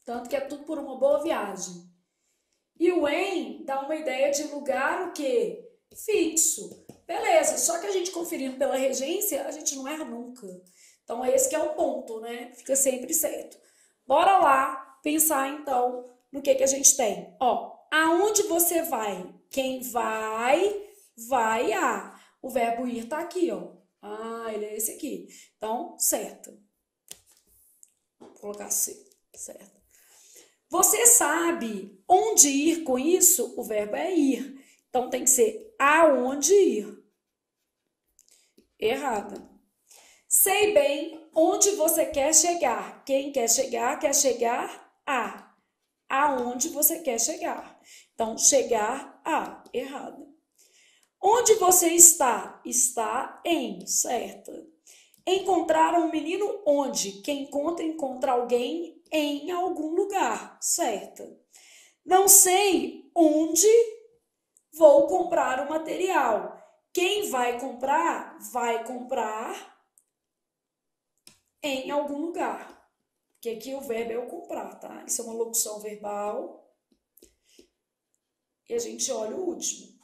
Tanto que é tudo por uma boa viagem. E o em dá uma ideia de lugar o quê? Fixo. Beleza, só que a gente conferindo pela regência, a gente não erra nunca. Então, esse que é o ponto, né? Fica sempre certo. Bora lá pensar, então, no que a gente tem. Ó, aonde você vai? Quem vai, vai a. O verbo ir tá aqui, ó. Ele é esse aqui. Então, certo. Vou colocar C, certo. Você sabe onde ir com isso? O verbo é ir. Então, tem que ser aonde ir. Errada. Sei bem onde você quer chegar. Quem quer chegar a. Aonde você quer chegar. Então, chegar a, errado. Onde você está? Está em, certa. Encontrar um menino onde? Quem encontra alguém em algum lugar, certa. Não sei onde vou comprar o material. Quem vai comprar em algum lugar. Porque aqui o verbo é o comprar, tá? Isso é uma locução verbal. E a gente olha o último.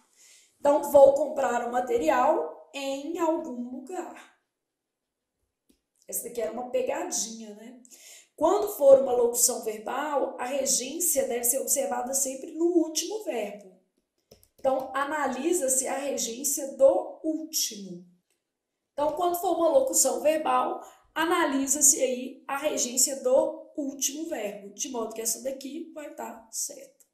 Então, vou comprar o material em algum lugar. Essa daqui era uma pegadinha, né? Quando for uma locução verbal, a regência deve ser observada sempre no último verbo. Então, analisa-se a regência do último. Então, quando for uma locução verbal, analisa-se aí a regência do último verbo, de modo que essa daqui vai estar certa.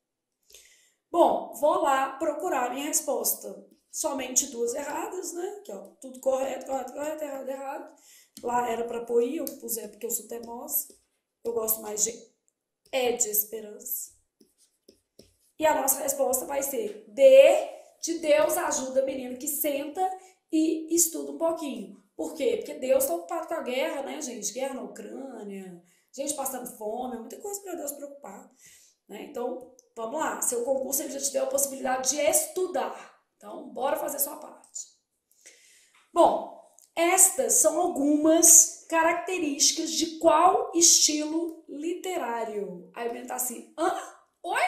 Bom, vou lá procurar minha resposta. Somente duas erradas, né? Aqui, ó, tudo correto, errado. Lá era para pôr eu pus porque eu sou teimosa. Eu gosto mais de esperança. E a nossa resposta vai ser de Deus ajuda menino que senta e estuda um pouquinho. Por quê? Porque Deus está ocupado com a guerra, né, gente? Guerra na Ucrânia, gente passando fome, muita coisa para Deus preocupar. Né? Então, vamos lá. Seu concurso ele já te deu a possibilidade de estudar. Então, bora fazer a sua parte. Bom, estas são algumas características de qual estilo literário. Aí o menino tá assim, oi?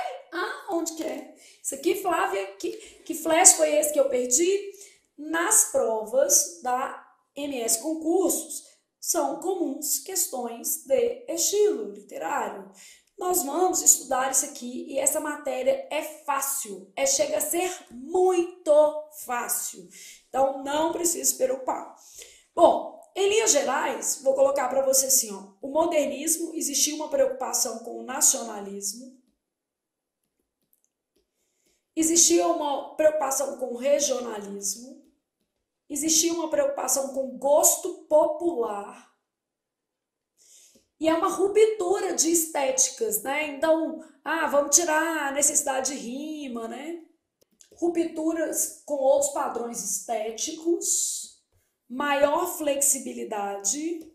Onde que é? Isso aqui, Flávia, que flash foi esse que eu perdi? Nas provas da MS Concursos, são comuns questões de estilo literário. Nós vamos estudar isso aqui e essa matéria é fácil, chega a ser muito fácil. Então, não precisa se preocupar. Bom, em linhas gerais, vou colocar para você assim, ó, o modernismo, existia uma preocupação com o nacionalismo, existia uma preocupação com o regionalismo, existia uma preocupação com o gosto popular, e é uma ruptura de estéticas, né? Então, vamos tirar a necessidade de rima, né? Rupturas com outros padrões estéticos, maior flexibilidade,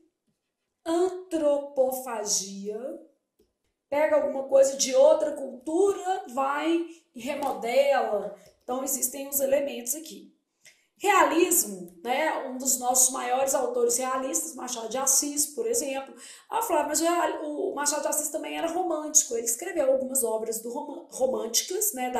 antropofagia, pega alguma coisa de outra cultura, vai e remodela. Então, existem os elementos aqui. Realismo, né? Um dos nossos maiores autores realistas, Machado de Assis, por exemplo. Flávia, mas o Machado de Assis também era romântico. Ele escreveu algumas obras românticas, né?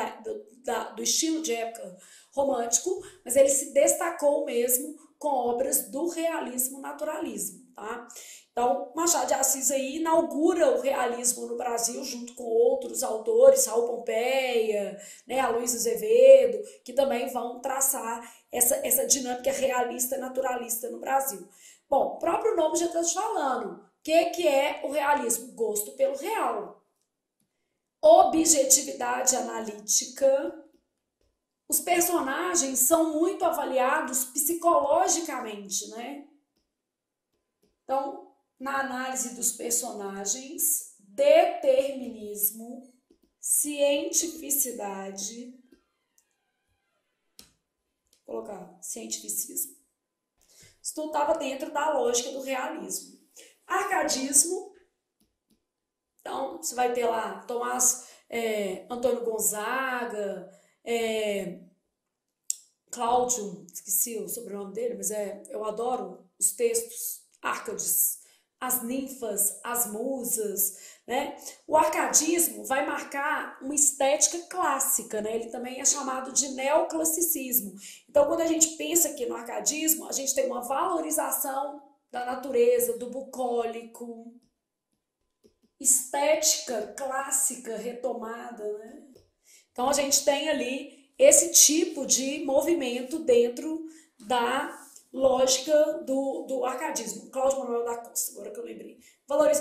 Do estilo de época romântico, mas ele se destacou mesmo com obras do realismo naturalismo, tá? Então, Machado de Assis aí inaugura o realismo no Brasil junto com outros autores, Raul Pompeia, né, Aloysio Azevedo, que também vão traçar essa dinâmica realista naturalista no Brasil. Bom, o próprio nome já está te falando. O que é o realismo? Gosto pelo real. Objetividade analítica. Os personagens são muito avaliados psicologicamente, né? Então, na análise dos personagens, determinismo, cientificidade, vou colocar cientificismo. Isso tudo estava dentro da lógica do realismo. Arcadismo, então você vai ter lá Antônio Gonzaga, Cláudio, esqueci o sobrenome dele, mas eu adoro os textos, Árcades, as ninfas, as musas, né? O arcadismo vai marcar uma estética clássica, né? Ele também é chamado de neoclassicismo. Então, quando a gente pensa aqui no arcadismo, a gente tem uma valorização da natureza, do bucólico, estética clássica retomada, né? Então, a gente tem ali esse tipo de movimento dentro da lógica do arcadismo. Cláudio Manuel da Costa, agora que eu lembrei.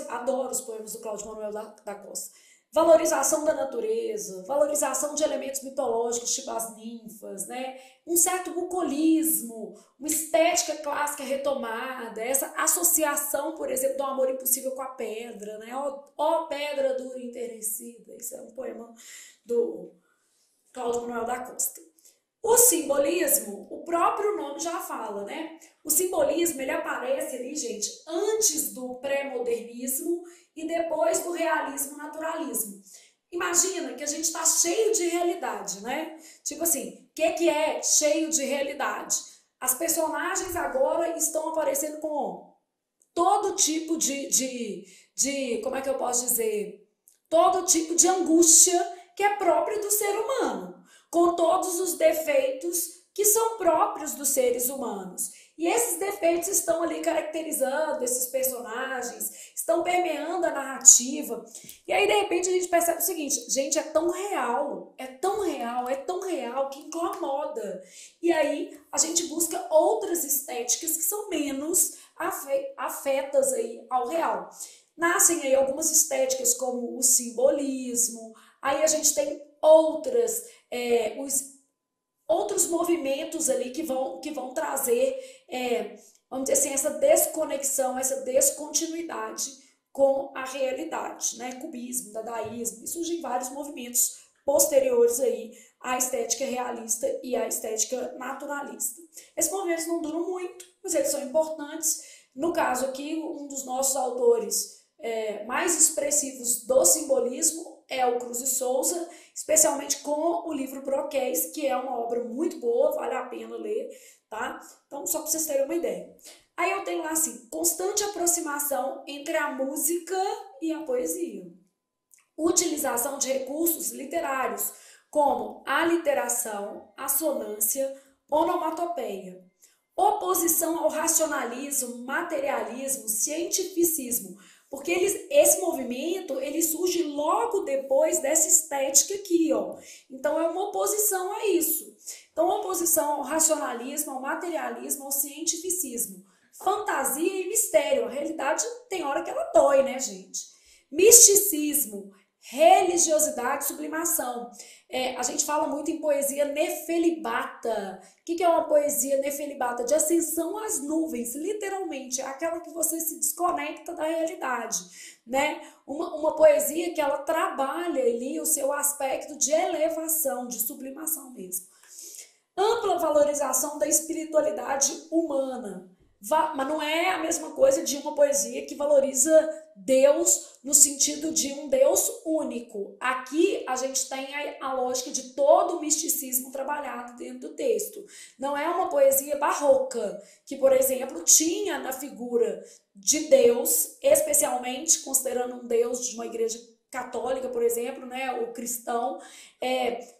Adoro os poemas do Cláudio Manuel da Costa. valorização da natureza, valorização de elementos mitológicos, tipo as ninfas, né? Um certo bucolismo, uma estética clássica retomada, essa associação, por exemplo, do amor impossível com a pedra, né? Ó pedra dura e enternecida, isso é um poema do Cláudio Manuel da Costa. O simbolismo, o próprio nome já fala, né? O simbolismo, ele aparece ali, gente, antes do pré-modernismo e depois do realismo naturalismo. Imagina que a gente está cheio de realidade, né? Tipo assim, o que é cheio de realidade? As personagens agora estão aparecendo com todo tipo como é que eu posso dizer? Todo tipo de angústia que é próprio do ser humano, com todos os defeitos que são próprios dos seres humanos. E esses defeitos estão ali caracterizando esses personagens, estão permeando a narrativa. E aí, de repente, a gente percebe o seguinte, gente, é tão real, é tão real, é tão real que incomoda. E aí, a gente busca outras estéticas que são menos afetas aí ao real. Nascem aí algumas estéticas como o simbolismo, aí a gente tem outros movimentos ali que vão trazer, vamos dizer assim, essa desconexão, essa descontinuidade com a realidade, né? Cubismo, dadaísmo, e surgem vários movimentos posteriores aí à estética realista e à estética naturalista. Esses movimentos não duram muito, mas eles são importantes. No caso aqui, um dos nossos autores mais expressivos do simbolismo é o Cruz de Souza, especialmente com o livro Broquéis, que é uma obra muito boa, vale a pena ler, tá? Então, só para vocês terem uma ideia. Aí eu tenho lá assim, constante aproximação entre a música e a poesia. Utilização de recursos literários, como a literação, assonância, onomatopeia. Oposição ao racionalismo, materialismo, cientificismo, porque esse movimento ele surge logo depois dessa estética aqui, ó. Então é uma oposição a isso. Então, oposição ao racionalismo, ao materialismo, ao cientificismo. Fantasia e mistério. A realidade tem hora que ela dói, né, gente? Misticismo, religiosidade e sublimação. A gente fala muito em poesia nefelibata. O que é uma poesia nefelibata? De ascensão às nuvens, literalmente. É aquela que você se desconecta da realidade, né? Uma poesia que ela trabalha ali o seu aspecto de elevação, de sublimação mesmo. Ampla valorização da espiritualidade humana. Mas não é a mesma coisa de uma poesia que valoriza Deus no sentido de um Deus único. Aqui a gente tem a lógica de todo o misticismo trabalhado dentro do texto. Não é uma poesia barroca, que, por exemplo, tinha na figura de Deus, especialmente considerando um Deus de uma igreja católica, por exemplo, né, o cristão,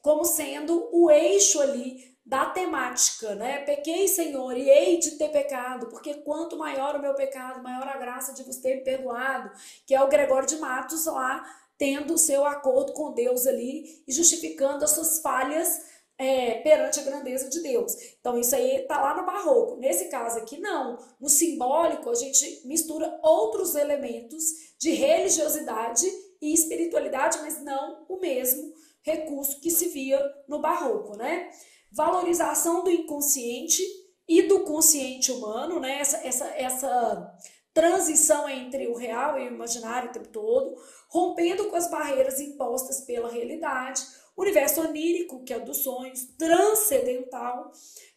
como sendo o eixo ali da temática, né? Pequei, Senhor, e hei de ter pecado, porque quanto maior o meu pecado, maior a graça de vos ter me perdoado, que é o Gregório de Matos lá, tendo o seu acordo com Deus ali e justificando as suas falhas perante a grandeza de Deus. Então isso aí tá lá no barroco. Nesse caso aqui não. No simbólico a gente mistura outros elementos de religiosidade e espiritualidade, mas não o mesmo recurso que se via no barroco, né? Valorização do inconsciente e do consciente humano, né? Essa transição entre o real e o imaginário o tempo todo, rompendo com as barreiras impostas pela realidade, universo onírico, que é dos sonhos, transcendental,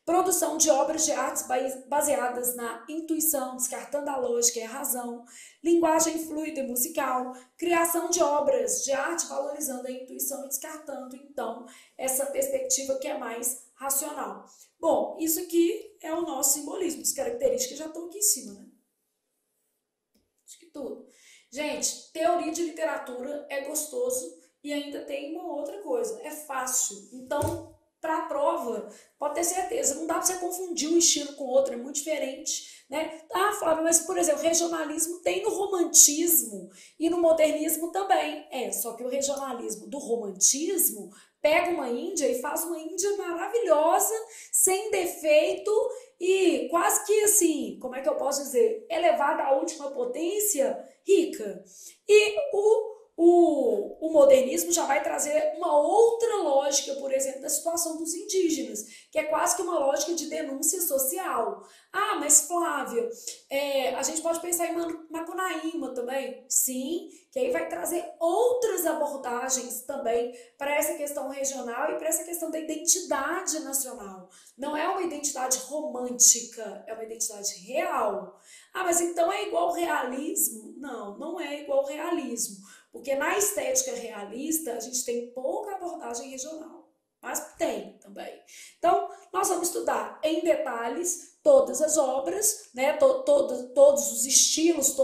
produção de obras de artes baseadas na intuição, descartando a lógica e a razão, linguagem fluida e musical, criação de obras de arte valorizando a intuição e descartando, então, essa perspectiva que é mais racional. Bom, isso aqui é o nosso simbolismo, as características já estão aqui em cima, né? Acho que tudo. Gente, teoria de literatura é gostoso e ainda tem uma outra coisa, é fácil. Então, para a prova, pode ter certeza, não dá para você confundir um estilo com outro, é muito diferente, né? Ah, Flávia, mas, por exemplo, regionalismo tem no romantismo e no modernismo também. Só que o regionalismo do romantismo pega uma Índia e faz uma Índia maravilhosa, sem defeito e quase que assim, como é que eu posso dizer, elevada à última potência, rica. E O modernismo já vai trazer uma outra lógica, por exemplo, da situação dos indígenas, que é quase que uma lógica de denúncia social. Ah, mas Flávia, a gente pode pensar em Macunaíma também? Sim, que aí vai trazer outras abordagens também para essa questão regional e para essa questão da identidade nacional. Não é uma identidade romântica, é uma identidade real. Ah, mas então é igual ao realismo? Não, não é igual ao realismo. Porque na estética realista, a gente tem pouca abordagem regional, mas tem também. Então, nós vamos estudar em detalhes todas as obras, né, todos os estilos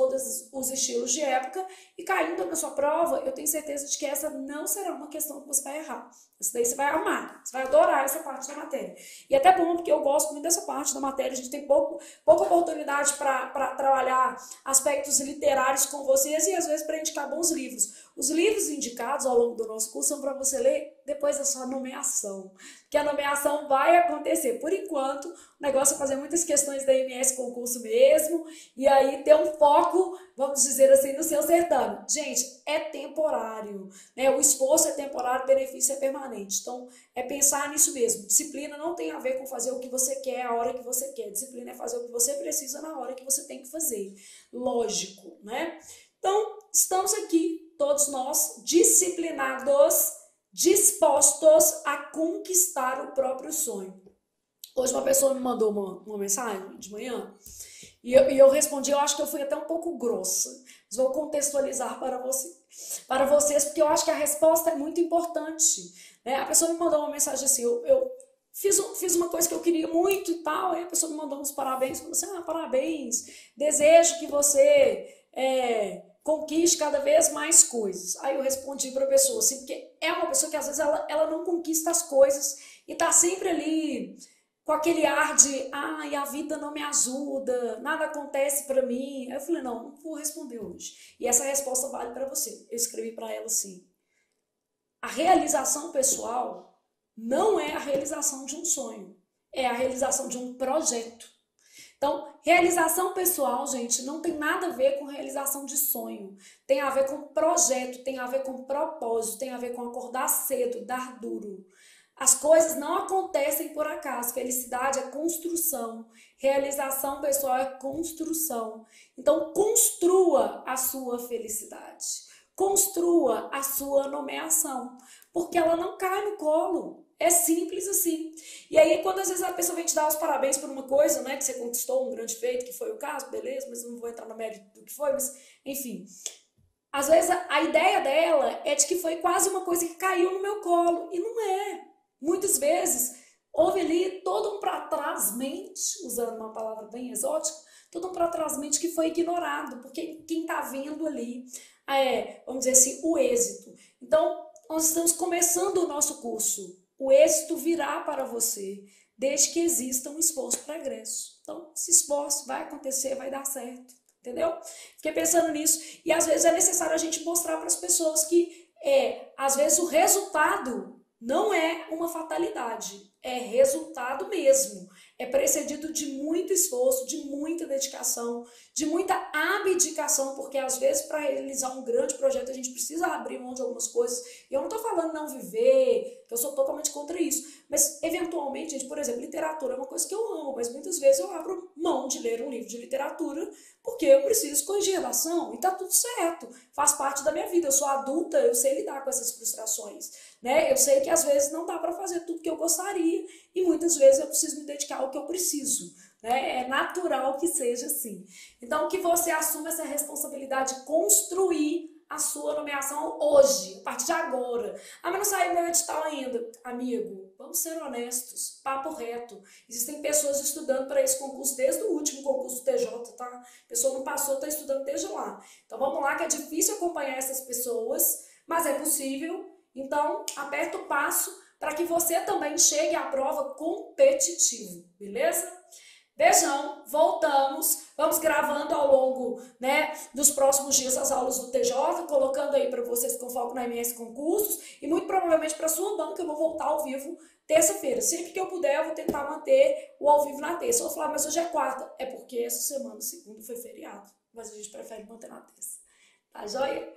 de época, e caindo na sua prova, eu tenho certeza de que essa não será uma questão que você vai errar. Isso daí você vai amar, você vai adorar essa parte da matéria. E até bom, porque eu gosto muito dessa parte da matéria, a gente tem pouca oportunidade para trabalhar aspectos literários com vocês e às vezes para indicar bons livros. Os livros indicados ao longo do nosso curso são para você ler depois da sua nomeação, que a nomeação vai acontecer. Por enquanto, o negócio é fazer muitas questões da MS concurso mesmo, e aí ter um foco, vamos dizer assim, no seu certame. Gente, é temporário, né? O esforço é temporário, o benefício é permanente. Então, é pensar nisso mesmo. Disciplina não tem a ver com fazer o que você quer a hora que você quer. Disciplina é fazer o que você precisa na hora que você tem que fazer. Lógico, né? Então, estamos aqui, todos nós, disciplinados, dispostos a conquistar o próprio sonho. Hoje uma pessoa me mandou uma mensagem de manhã e eu respondi, eu acho que eu fui até um pouco grossa, mas vou contextualizar para vocês, porque eu acho que a resposta é muito importante, né? A pessoa me mandou uma mensagem assim, eu fiz uma coisa que eu queria muito e tal, aí a pessoa me mandou uns parabéns, falou assim, parabéns, desejo que você conquiste cada vez mais coisas. Aí eu respondi para a pessoa, assim, porque é uma pessoa que às vezes ela não conquista as coisas e tá sempre ali com aquele ar de, a vida não me ajuda, nada acontece para mim. Aí eu falei, não vou responder hoje. E essa resposta vale para você. Eu escrevi para ela assim, a realização pessoal não é a realização de um sonho, é a realização de um projeto. Então, realização pessoal, gente, não tem nada a ver com realização de sonho. Tem a ver com projeto, tem a ver com propósito, tem a ver com acordar cedo, dar duro. As coisas não acontecem por acaso. Felicidade é construção. Realização pessoal é construção. Então, construa a sua felicidade. Construa a sua nomeação. Porque ela não cai no colo. É simples assim. E aí, quando às vezes a pessoa vem te dar os parabéns por uma coisa, né, que você conquistou, um grande feito, que foi o caso, beleza, mas eu não vou entrar no mérito do que foi, mas enfim. Às vezes a ideia dela é de que foi quase uma coisa que caiu no meu colo. E não é. Muitas vezes houve ali todo um para trás-mente, usando uma palavra bem exótica, todo um para trás-mente que foi ignorado, porque quem está vendo ali vamos dizer assim, o êxito. Então, nós estamos começando o nosso curso. O êxito virá para você, desde que exista um esforço progresso. Então, esse esforço vai acontecer, vai dar certo, entendeu? Fiquei pensando nisso. E às vezes é necessário a gente mostrar para as pessoas que, às vezes, o resultado não é uma fatalidade, é resultado mesmo. É precedido de muito esforço, de muita dedicação, de muita abdicação, porque às vezes para realizar um grande projeto a gente precisa abrir mão de algumas coisas. E eu não estou falando não viver, que eu sou totalmente contra isso, mas eventualmente, gente, por exemplo, literatura é uma coisa que eu amo, mas muitas vezes eu abro mão de ler um livro de literatura porque eu preciso corrigir redação e tá tudo certo, faz parte da minha vida, eu sou adulta, eu sei lidar com essas frustrações, né? Eu sei que às vezes não dá para fazer tudo que eu gostaria e muitas vezes eu preciso me dedicar ao que eu preciso, né? É natural que seja assim. Então, que você assuma essa responsabilidade de construir a sua nomeação hoje, a partir de agora. Ah, mas não saiu meu edital ainda. Amigo, vamos ser honestos, papo reto. Existem pessoas estudando para esse concurso desde o último concurso do TJ, tá? A pessoa não passou, está estudando desde lá. Então vamos lá, que é difícil acompanhar essas pessoas, mas é possível. Então, aperta o passo para que você também chegue à prova competitivo, beleza? Beijão, voltamos, vamos gravando ao longo, né, dos próximos dias as aulas do TJ, colocando aí para vocês com foco na MS Concursos e muito provavelmente para a sua banca eu vou voltar ao vivo terça-feira. Sempre que eu puder eu vou tentar manter o ao vivo na terça. Eu vou falar, mas hoje é quarta. É porque essa semana, segunda, foi feriado, mas a gente prefere manter na terça. Tá joia?